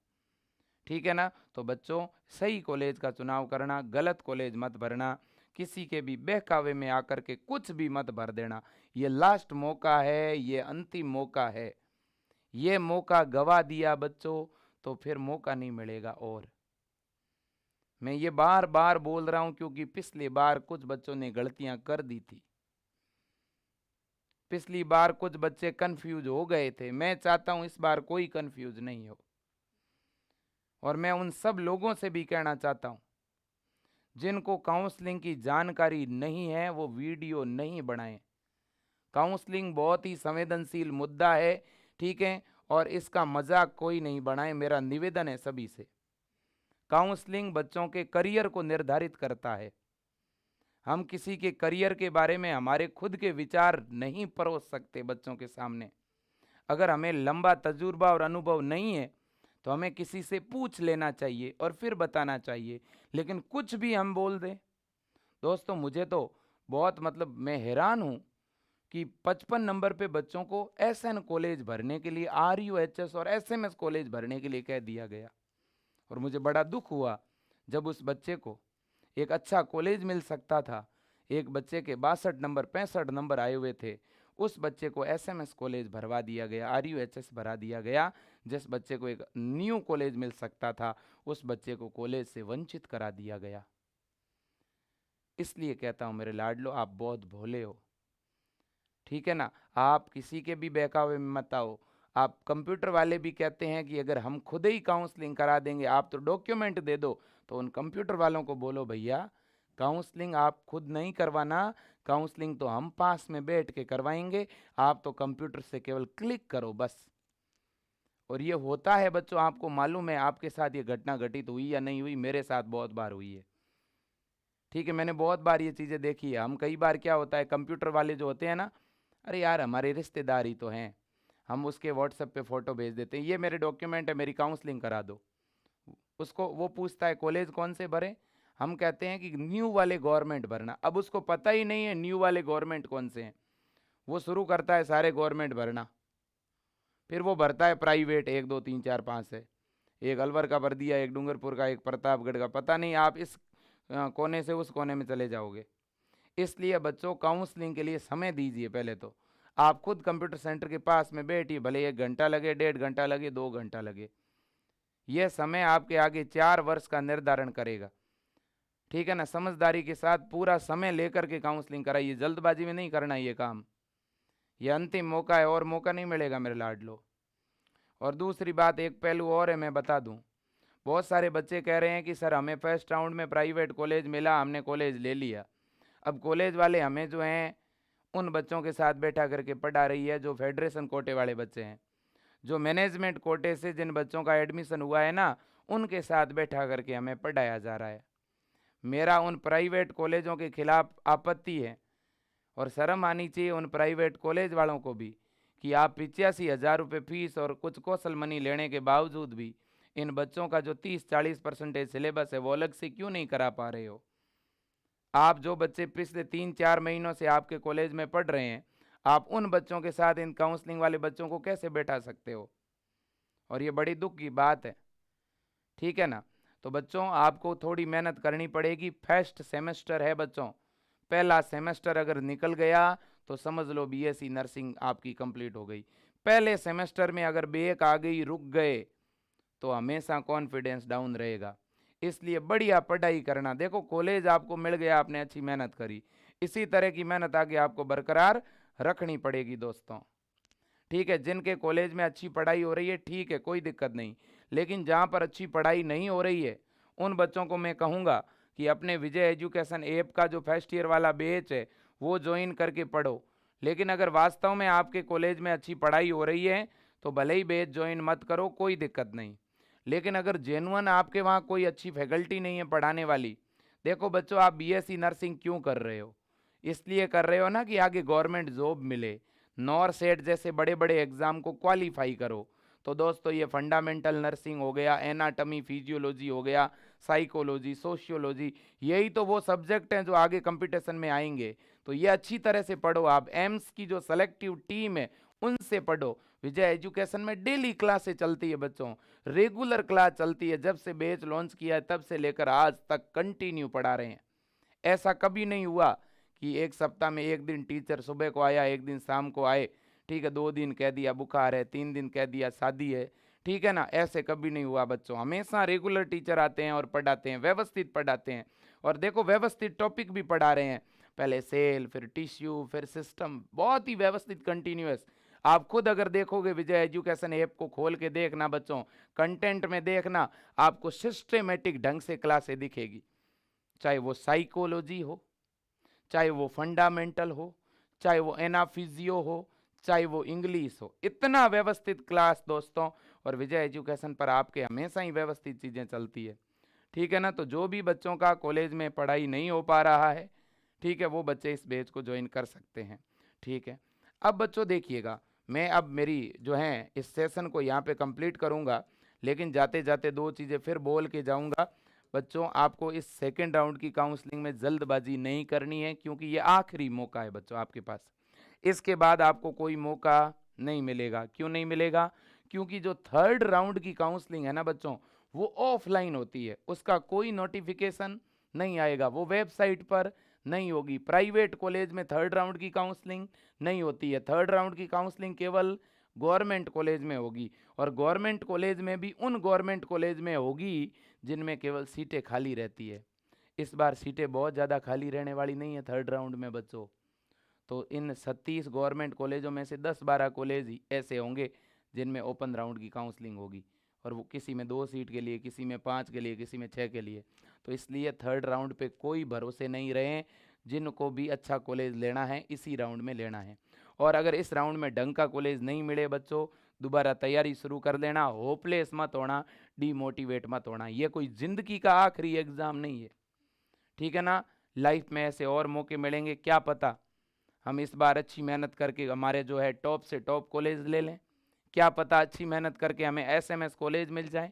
ठीक है ना। तो बच्चों, सही कॉलेज का चुनाव करना, गलत कॉलेज मत भरना, किसी के भी बहकावे में आकर के कुछ भी मत भर देना। ये लास्ट मौका है, ये अंतिम मौका है। ये मौका गवा दिया बच्चों तो फिर मौका नहीं मिलेगा। और मैं ये बार बार बोल रहा हूं क्योंकि पिछली बार कुछ बच्चों ने गलतियां कर दी थी। पिछली बार कुछ बच्चे कंफ्यूज हो गए थे। मैं चाहता हूं इस बार कोई कंफ्यूज नहीं हो। और मैं उन सब लोगों से भी कहना चाहता हूं जिनको काउंसलिंग की जानकारी नहीं है, वो वीडियो नहीं बनाएं। काउंसलिंग बहुत ही संवेदनशील मुद्दा है, ठीक है, और इसका मजाक कोई नहीं बनाए। मेरा निवेदन है सभी से। काउंसलिंग बच्चों के करियर को निर्धारित करता है। हम किसी के करियर के बारे में हमारे खुद के विचार नहीं परोस सकते बच्चों के सामने। अगर हमें लंबा तजुर्बा और अनुभव नहीं है तो हमें किसी से पूछ लेना चाहिए और फिर बताना चाहिए। लेकिन कुछ भी हम बोल दें, दोस्तों, मुझे तो बहुत मैं हैरान हूं कि 55 नंबर पे बच्चों को एसएन कॉलेज भरने के लिए, आरयूएचएस और एसएमएस कॉलेज भरने के लिए कह दिया गया। और मुझे बड़ा दुख हुआ जब उस बच्चे को एक अच्छा कॉलेज मिल सकता था। एक बच्चे के 62 नंबर 65 नंबर आए हुए थे, उस बच्चे को एसएमएस कॉलेज भरवा दिया गया, आरयूएचएस भरा दिया गया। जिस बच्चे को एक न्यू कॉलेज मिल सकता था, उस बच्चे को कॉलेज से वंचित करा दिया गया। इसलिए कहता हूं मेरे लाडलो, आप बहुत भोले हो, ठीक है ना। आप किसी के भी बहकावे में मत आओ। आप कंप्यूटर वाले भी कहते हैं कि अगर हम खुद ही काउंसलिंग करा देंगे, आप तो डॉक्यूमेंट दे दो। तो उन कंप्यूटर वालों को बोलो, भैया काउंसलिंग आप खुद नहीं करवाना, काउंसलिंग तो हम पास में बैठ के करवाएंगे, आप तो कंप्यूटर से केवल क्लिक करो बस। और ये होता है बच्चों, आपको मालूम है, आपके साथ ये घटना घटित हुई या नहीं हुई, मेरे साथ बहुत बार हुई है, ठीक है। मैंने बहुत बार ये चीज़ें देखी है। हम कई बार क्या होता है, कंप्यूटर वाले जो होते हैं ना, अरे यार हमारे रिश्तेदार ही तो हैं, हम उसके व्हाट्सएप पे फ़ोटो भेज देते हैं, ये मेरे डॉक्यूमेंट है, मेरी काउंसलिंग करा दो। उसको वो पूछता है कॉलेज कौन से भरे, हम कहते हैं कि न्यू वाले गवर्नमेंट भरना। अब उसको पता ही नहीं है न्यू वाले गवर्नमेंट कौन से हैं। वो शुरू करता है सारे गवर्नमेंट भरना, फिर वो भरता है प्राइवेट, 1 2 3 4 5 है। एक अलवर का भर दिया, एक डूंगरपुर का, एक प्रतापगढ़ का, पता नहीं आप इस कोने से उस कोने में चले जाओगे। इसलिए बच्चों, काउंसलिंग के लिए समय दीजिए। पहले तो आप खुद कंप्यूटर सेंटर के पास में बैठिए, भले 1 घंटा लगे, 1.5 घंटा लगे, 2 घंटा लगे। यह समय आपके आगे 4 वर्ष का निर्धारण करेगा, ठीक है ना। समझदारी के साथ पूरा समय लेकर के काउंसलिंग कराइए, जल्दबाजी में नहीं करना ये काम। यह अंतिम मौका है और मौका नहीं मिलेगा मेरे लाडलो। और दूसरी बात, एक पहलू और है, मैं बता दूं। बहुत सारे बच्चे कह रहे हैं कि सर हमें फर्स्ट राउंड में प्राइवेट कॉलेज मिला, हमने कॉलेज ले लिया। अब कॉलेज वाले हमें जो हैं उन बच्चों के साथ बैठा करके पढ़ा रही है जो फेडरेशन कोटे वाले बच्चे हैं, जो मैनेजमेंट कोटे से जिन बच्चों का एडमिशन हुआ है ना, उनके साथ बैठा करके हमें पढ़ाया जा रहा है। मेरा उन प्राइवेट कॉलेजों के खिलाफ आपत्ति है, और शर्म आनी चाहिए उन प्राइवेट कॉलेज वालों को भी कि आप 85,000 रुपये फीस और कुछ कौशल मनी लेने के बावजूद भी इन बच्चों का जो 30-40% सिलेबस है वो अलग से क्यों नहीं करा पा रहे हो। आप जो बच्चे पिछले 3-4 महीनों से आपके कॉलेज में पढ़ रहे हैं, आप उन बच्चों के साथ इन काउंसलिंग वाले बच्चों को कैसे बैठा सकते हो, और ये बड़ी दुख की बात है। ठीक है ना। तो बच्चों आपको थोड़ी मेहनत करनी पड़ेगी। फर्स्ट सेमेस्टर है बच्चों, पहला सेमेस्टर अगर निकल गया तो समझ लो बीएससी नर्सिंग आपकी कंप्लीट हो गई। पहले सेमेस्टर में अगर ब्रेक आ गई, रुक गए, तो हमेशा कॉन्फिडेंस डाउन रहेगा। इसलिए बढ़िया पढ़ाई करना। देखो कॉलेज आपको मिल गया, आपने अच्छी मेहनत करी, इसी तरह की मेहनत आगे आपको बरकरार रखनी पड़ेगी दोस्तों। ठीक है, जिनके कॉलेज में अच्छी पढ़ाई हो रही है ठीक है, कोई दिक्कत नहीं, लेकिन जहाँ पर अच्छी पढ़ाई नहीं हो रही है उन बच्चों को मैं कहूँगा कि अपने विजय एजुकेशन ऐप का जो फर्स्ट ईयर वाला बैच है वो ज्वाइन करके पढ़ो। लेकिन अगर वास्तव में आपके कॉलेज में अच्छी पढ़ाई हो रही है तो भले ही बैच ज्वाइन मत करो, कोई दिक्कत नहीं। लेकिन अगर जेन्युइन आपके वहाँ कोई अच्छी फैकल्टी नहीं है पढ़ाने वाली, देखो बच्चों आप बीएससी नर्सिंग क्यों कर रहे हो, इसलिए कर रहे हो ना कि आगे गवर्नमेंट जॉब मिले, नॉर सेट जैसे बड़े बड़े एग्जाम को क्वालिफाई करो। तो दोस्तों ये फंडामेंटल नर्सिंग हो गया, एनाटमी फिजियोलॉजी हो गया, साइकोलॉजी, सोशियोलॉजी, यही तो वो सब्जेक्ट हैं जो आगे कंपटीशन में आएंगे। तो ये अच्छी तरह से पढ़ो। आप एम्स की जो सेलेक्टिव टीम है उनसे पढ़ो। विजय एजुकेशन में डेली क्लासें चलती है बच्चों, रेगुलर क्लास चलती है। जब से बैच लॉन्च किया है तब से लेकर आज तक कंटिन्यू पढ़ा रहे हैं। ऐसा कभी नहीं हुआ कि एक सप्ताह में एक दिन टीचर सुबह को आया, एक दिन शाम को आए, ठीक है, 2 दिन कह दिया बुखार है, 3 दिन कह दिया शादी है, ठीक है ना, ऐसे कभी नहीं हुआ बच्चों। हमेशा रेगुलर टीचर आते हैं और पढ़ाते हैं, व्यवस्थित पढ़ाते हैं। और देखो व्यवस्थित टॉपिक भी पढ़ा रहे हैं, पहले सेल, फिर टिश्यू, फिर सिस्टम, बहुत ही व्यवस्थित कंटिन्यूअस। आप खुद अगर देखोगे विजय एजुकेशन ऐप को खोल के देखना बच्चों, कंटेंट में देखना, आपको सिस्टेमेटिक ढंग से क्लासें दिखेगी। चाहे वो साइकोलॉजी हो, चाहे वो फंडामेंटल हो, चाहे वो एनाफिजियो हो, चाहे वो इंग्लिश हो, इतना व्यवस्थित क्लास दोस्तों। और विजय एजुकेशन पर आपके हमेशा ही व्यवस्थित चीज़ें चलती है। ठीक है ना। तो जो भी बच्चों का कॉलेज में पढ़ाई नहीं हो पा रहा है, ठीक है, वो बच्चे इस बैच को ज्वाइन कर सकते हैं। ठीक है। अब बच्चों देखिएगा, मैं अब मेरी जो है इस सेशन को यहाँ पे कंप्लीट करूँगा, लेकिन जाते जाते दो चीज़ें फिर बोल के जाऊँगा। बच्चों आपको इस सेकेंड राउंड की काउंसलिंग में जल्दबाजी नहीं करनी है, क्योंकि ये आखिरी मौका है बच्चों आपके पास। इसके बाद आपको कोई मौका नहीं मिलेगा। क्यों नहीं मिलेगा? क्योंकि जो थर्ड राउंड की काउंसलिंग है ना बच्चों, वो ऑफलाइन होती है, उसका कोई नोटिफिकेशन नहीं आएगा, वो वेबसाइट पर नहीं होगी। प्राइवेट कॉलेज में थर्ड राउंड की काउंसलिंग नहीं होती है। थर्ड राउंड की काउंसलिंग केवल गवर्नमेंट कॉलेज में होगी, और गवर्नमेंट कॉलेज में भी उन गवर्नमेंट कॉलेज में होगी जिनमें केवल सीटें खाली रहती है। इस बार सीटें बहुत ज़्यादा खाली रहने वाली नहीं है थर्ड राउंड में बच्चों। तो इन 36 गवर्नमेंट कॉलेजों में से 10-12 कॉलेज ही ऐसे होंगे जिनमें ओपन राउंड की काउंसलिंग होगी, और वो किसी में 2 सीट के लिए, किसी में 5 के लिए, किसी में 6 के लिए। तो इसलिए थर्ड राउंड पे कोई भरोसे नहीं रहे। जिनको भी अच्छा कॉलेज लेना है इसी राउंड में लेना है। और अगर इस राउंड में ढंग का कॉलेज नहीं मिले बच्चों, दोबारा तैयारी शुरू कर देना। होपलेस मत होना, डीमोटिवेट मत होना। ये कोई ज़िंदगी का आखिरी एग्ज़ाम नहीं है। ठीक है ना। लाइफ में ऐसे और मौके मिलेंगे, क्या पता हम इस बार अच्छी मेहनत करके हमारे जो है टॉप से टॉप कॉलेज ले लें, क्या पता अच्छी मेहनत करके हमें एसएमएस कॉलेज मिल जाए।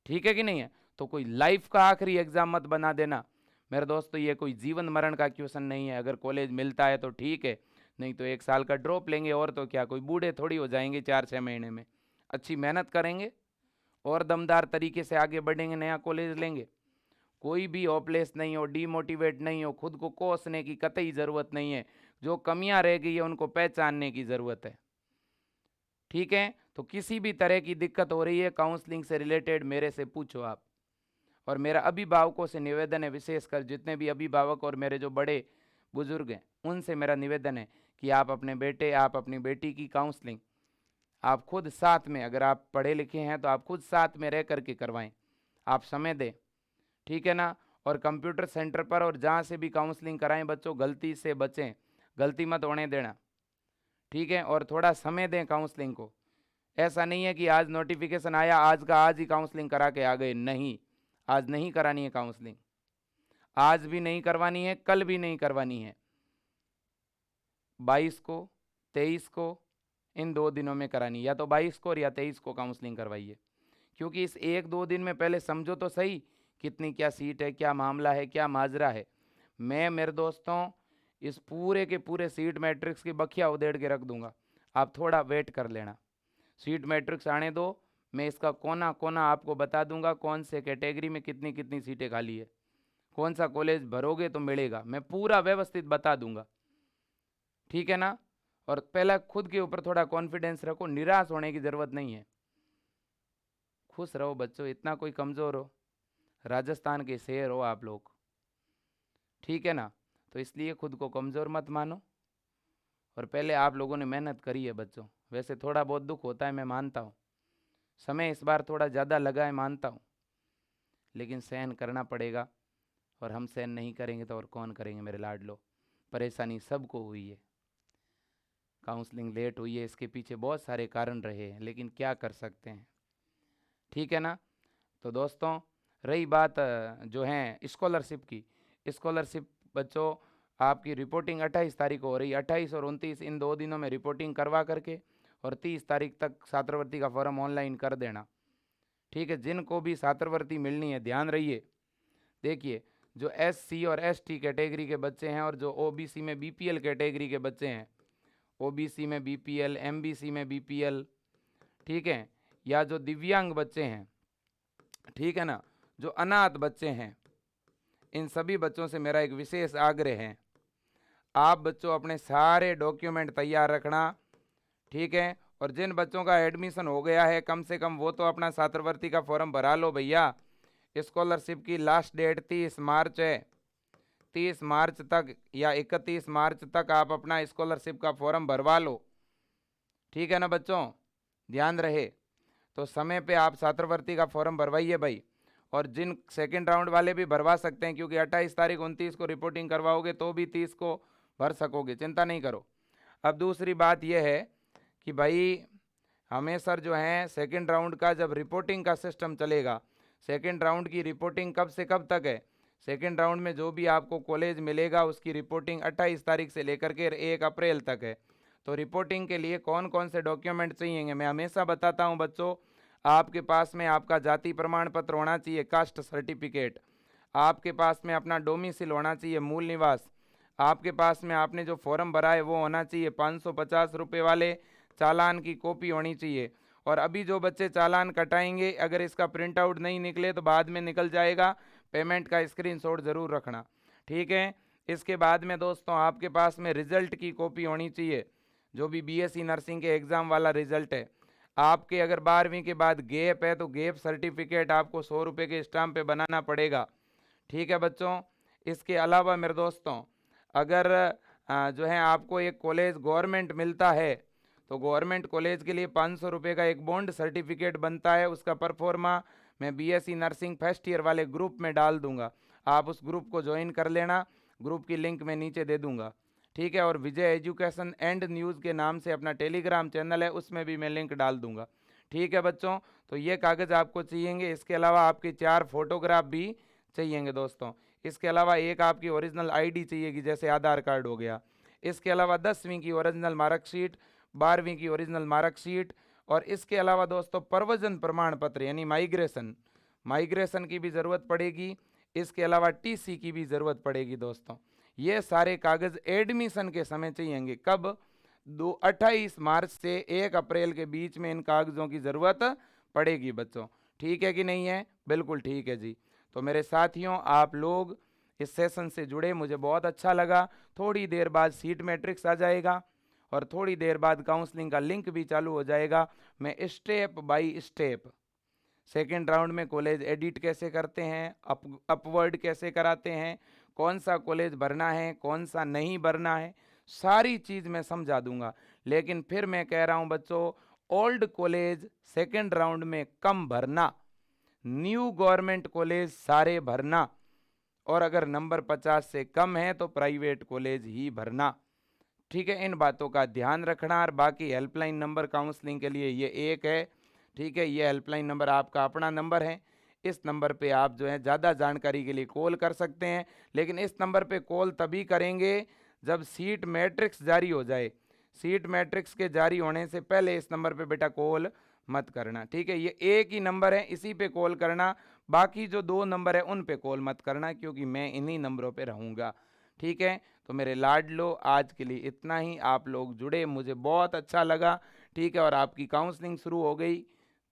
ठीक है कि नहीं है। तो कोई लाइफ का आखिरी एग्जाम मत बना देना मेरे दोस्तों। ये कोई जीवन मरण का क्वेश्चन नहीं है। अगर कॉलेज मिलता है तो ठीक है, नहीं तो 1 साल का ड्रॉप लेंगे, और तो क्या, कोई बूढ़े थोड़ी हो जाएंगे 4-6 महीने में। अच्छी मेहनत करेंगे और दमदार तरीके से आगे बढ़ेंगे, नया कॉलेज लेंगे। कोई भी होपलेस नहीं हो, डीमोटिवेट नहीं हो, खुद को कोसने की कतई ज़रूरत नहीं है। जो कमियां रह गई है उनको पहचानने की ज़रूरत है। ठीक है। तो किसी भी तरह की दिक्कत हो रही है काउंसलिंग से रिलेटेड, मेरे से पूछो आप। और मेरा अभिभावकों से निवेदन है, विशेषकर जितने भी अभिभावक और मेरे जो बड़े बुजुर्ग हैं उनसे मेरा निवेदन है कि आप अपने बेटे, आप अपनी बेटी की काउंसलिंग आप खुद साथ में, अगर आप पढ़े लिखे हैं तो आप खुद साथ में रह करके करवाएं, आप समय दें। ठीक है ना। और कंप्यूटर सेंटर पर और जहाँ से भी काउंसलिंग कराएं बच्चों, गलती से बचें, गलती मत होने देना। ठीक है। और थोड़ा समय दें काउंसलिंग को, ऐसा नहीं है कि आज नोटिफिकेशन आया आज का आज ही काउंसलिंग करा के आ गए, नहीं, आज नहीं करानी है काउंसलिंग, आज भी नहीं करवानी है, कल भी नहीं करवानी है, 22 को 23 को इन 2 दिनों में करानी, या तो 22 को और या 23 को काउंसलिंग करवाइए। क्योंकि इस 1-2 दिन में पहले समझो तो सही कितनी क्या सीट है, क्या मामला है, क्या माजरा है। मैं मेरे दोस्तों इस पूरे के पूरे सीट मैट्रिक्स की बखिया उधेड़ के रख दूंगा, आप थोड़ा वेट कर लेना। सीट मैट्रिक्स आने दो, मैं इसका कोना कोना आपको बता दूंगा, कौन से कैटेगरी में कितनी कितनी सीटें खाली है, कौन सा कॉलेज भरोगे तो मिलेगा, मैं पूरा व्यवस्थित बता दूंगा, ठीक है ना। और पहला खुद के ऊपर थोड़ा कॉन्फिडेंस रखो, निराश होने की ज़रूरत नहीं है, खुश रहो बच्चों, इतना कोई कमज़ोर हो, राजस्थान के शेर हो आप लोग, ठीक है ना। तो इसलिए खुद को कमज़ोर मत मानो, और पहले आप लोगों ने मेहनत करी है बच्चों, वैसे थोड़ा बहुत दुख होता है मैं मानता हूँ, समय इस बार थोड़ा ज़्यादा लगा है मानता हूँ, लेकिन सहन करना पड़ेगा, और हम सहन नहीं करेंगे तो और कौन करेंगे मेरे लाडलो। परेशानी सबको हुई है, काउंसलिंग लेट हुई है, इसके पीछे बहुत सारे कारण रहे हैं, लेकिन क्या कर सकते हैं, ठीक है ना। तो दोस्तों रही बात जो है स्कॉलरशिप की, स्कॉलरशिप बच्चों आपकी रिपोर्टिंग 28 तारीख को हो रही है, 28 और 29 इन 2 दिनों में रिपोर्टिंग करवा करके और 30 तारीख तक छात्रवृत्ति का फॉर्म ऑनलाइन कर देना, ठीक है। जिनको भी छात्रवृत्ति मिलनी है ध्यान रहिए, देखिए जो SC और ST कैटेगरी के बच्चे हैं और जो OBC में BPL कैटेगरी के बच्चे हैं, OBC में BPL, MBC में BPL, ठीक है, या जो दिव्यांग बच्चे हैं, ठीक है ना, जो अनाथ बच्चे हैं, इन सभी बच्चों से मेरा एक विशेष आग्रह है, आप बच्चों अपने सारे डॉक्यूमेंट तैयार रखना, ठीक है। और जिन बच्चों का एडमिशन हो गया है कम से कम वो तो अपना छात्रवृत्ति का फॉर्म भरा लो भैया। स्कॉलरशिप की लास्ट डेट 30 मार्च है, 30 मार्च तक या 31 मार्च तक आप अपना स्कॉलरशिप का फॉर्म भरवा लो, ठीक है ना बच्चों, ध्यान रहे। तो समय पे आप छात्रवृत्ति का फॉर्म भरवाइए भाई, और जिन सेकंड राउंड वाले भी भरवा सकते हैं, क्योंकि 28 तारीख 29 को रिपोर्टिंग करवाओगे तो भी 30 को भर सकोगे, चिंता नहीं करो। अब दूसरी बात यह है कि भाई हमें सर जो है सेकंड राउंड का जब रिपोर्टिंग का सिस्टम चलेगा, सेकंड राउंड की रिपोर्टिंग कब से कब तक है, सेकंड राउंड में जो भी आपको कॉलेज मिलेगा उसकी रिपोर्टिंग 28 तारीख से लेकर के 1 अप्रैल तक है। तो रिपोर्टिंग के लिए कौन कौन से डॉक्यूमेंट चाहिए, मैं हमेशा बताता हूं बच्चों, आपके पास में आपका जाति प्रमाण पत्र होना चाहिए, कास्ट सर्टिफिकेट, आपके पास में अपना डोमिसिल होना चाहिए, मूल निवास, आपके पास में आपने जो फॉर्म भरा है वो होना चाहिए, 550 रुपये वाले चालान की कॉपी होनी चाहिए। और अभी जो बच्चे चालान कटाएंगे अगर इसका प्रिंट आउट नहीं निकले तो बाद में निकल जाएगा, पेमेंट का स्क्रीनशॉट ज़रूर रखना, ठीक है। इसके बाद में दोस्तों आपके पास में रिजल्ट की कॉपी होनी चाहिए, जो भी BSc नर्सिंग के एग्ज़ाम वाला रिजल्ट है, आपके अगर 12वीं के बाद गैप है तो गैप सर्टिफिकेट आपको 100 रुपये के स्टाम्प पे बनाना पड़ेगा, ठीक है बच्चों। इसके अलावा मेरे दोस्तों अगर जो है आपको एक कॉलेज गवर्नमेंट मिलता है तो गवर्नमेंट कॉलेज के लिए 500 रुपये का एक बॉन्ड सर्टिफिकेट बनता है, उसका परफॉर्मा मैं BSc नर्सिंग फर्स्ट ईयर वाले ग्रुप में डाल दूंगा, आप उस ग्रुप को ज्वाइन कर लेना, ग्रुप की लिंक मैं नीचे दे दूंगा, ठीक है। और विजय एजुकेशन एंड न्यूज़ के नाम से अपना टेलीग्राम चैनल है, उसमें भी मैं लिंक डाल दूंगा, ठीक है बच्चों। तो ये कागज़ आपको चाहिएंगे, इसके अलावा आपकी 4 फोटोग्राफ भी चाहिएंगे दोस्तों, इसके अलावा एक आपकी ओरिजिनल ID चाहिएगी जैसे आधार कार्ड हो गया, इसके अलावा 10वीं की ओरिजिनल मार्कशीट, 12वीं की ओरिजिनल मार्कशीट, और इसके अलावा दोस्तों प्रव्रजन प्रमाण पत्र यानी माइग्रेशन की भी ज़रूरत पड़ेगी, इसके अलावा TC की भी ज़रूरत पड़ेगी दोस्तों। ये सारे कागज़ एडमिशन के समय चाहिएंगे, कब, 28 मार्च से 1 अप्रैल के बीच में इन कागज़ों की ज़रूरत पड़ेगी बच्चों, ठीक है कि नहीं है, बिल्कुल ठीक है जी। तो मेरे साथियों आप लोग इस सेशन से जुड़े, मुझे बहुत अच्छा लगा। थोड़ी देर बाद सीट मैट्रिक्स आ जाएगा और थोड़ी देर बाद काउंसलिंग का लिंक भी चालू हो जाएगा, मैं step by step second round में कॉलेज एडिट कैसे करते हैं, अपवर्ड कैसे कराते हैं, कौन सा कॉलेज भरना है कौन सा नहीं भरना है, सारी चीज़ मैं समझा दूंगा। लेकिन फिर मैं कह रहा हूं बच्चों, ओल्ड कॉलेज सेकेंड राउंड में कम भरना, न्यू गवर्नमेंट कॉलेज सारे भरना, और अगर नंबर 50 से कम है तो प्राइवेट कॉलेज ही भरना, ठीक है, इन बातों का ध्यान रखना। और बाकी हेल्पलाइन नंबर काउंसलिंग के लिए ये एक है। ठीक है, ये हेल्पलाइन नंबर आपका अपना नंबर है। इस नंबर पे आप जो है ज़्यादा जानकारी के लिए कॉल कर सकते हैं, लेकिन इस नंबर पे कॉल तभी करेंगे जब सीट मैट्रिक्स जारी हो जाए। सीट मैट्रिक्स के जारी होने से पहले इस नंबर पे बेटा कॉल मत करना। ठीक है, ये एक ही नंबर है, इसी पे कॉल करना। बाकी जो 2 नंबर है उन पे कॉल मत करना, क्योंकि मैं इन्हीं नंबरों पे रहूँगा। ठीक है, तो मेरे लाडलो आज के लिए इतना ही। आप लोग जुड़े, मुझे बहुत अच्छा लगा। ठीक है, और आपकी काउंसलिंग शुरू हो गई।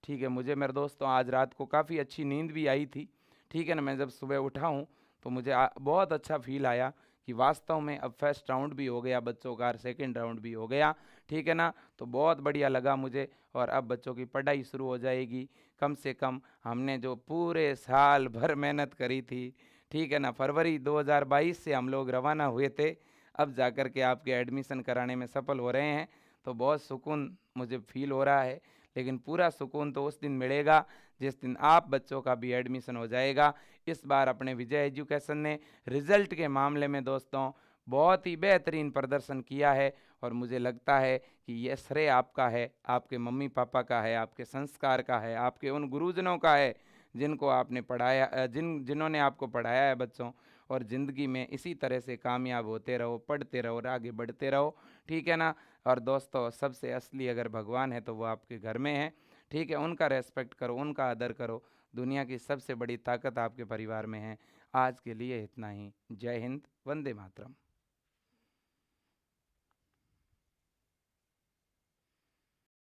ठीक है, मुझे मेरे दोस्तों आज रात को काफ़ी अच्छी नींद भी आई थी। ठीक है ना, मैं जब सुबह उठा हूँ तो मुझे बहुत अच्छा फील आया कि वास्तव में अब फर्स्ट राउंड भी हो गया बच्चों का और सेकंड राउंड भी हो गया। ठीक है ना, तो बहुत बढ़िया लगा मुझे। और अब बच्चों की पढ़ाई शुरू हो जाएगी। कम से कम हमने जो पूरे साल भर मेहनत करी थी, ठीक है ना, फरवरी 2022 से हम लोग रवाना हुए थे, अब जाकर के आपके एडमिशन कराने में सफल हो रहे हैं। तो बहुत सुकून मुझे फील हो रहा है। लेकिन पूरा सुकून तो उस दिन मिलेगा जिस दिन आप बच्चों का भी एडमिशन हो जाएगा। इस बार अपने विजय एजुकेशन ने रिजल्ट के मामले में दोस्तों बहुत ही बेहतरीन प्रदर्शन किया है। और मुझे लगता है कि ये श्रेय आपका है, आपके मम्मी पापा का है, आपके संस्कार का है, आपके उन गुरुजनों का है जिनको आपने पढ़ाया, जिन्होंने आपको पढ़ाया है बच्चों। और ज़िंदगी में इसी तरह से कामयाब होते रहो, पढ़ते रहो और आगे बढ़ते रहो। ठीक है ना। और दोस्तों सबसे असली अगर भगवान है तो वो आपके घर में है। ठीक है, उनका रेस्पेक्ट करो, उनका आदर करो। दुनिया की सबसे बड़ी ताकत आपके परिवार में है। आज के लिए इतना ही। जय हिंद, वंदे मातरम।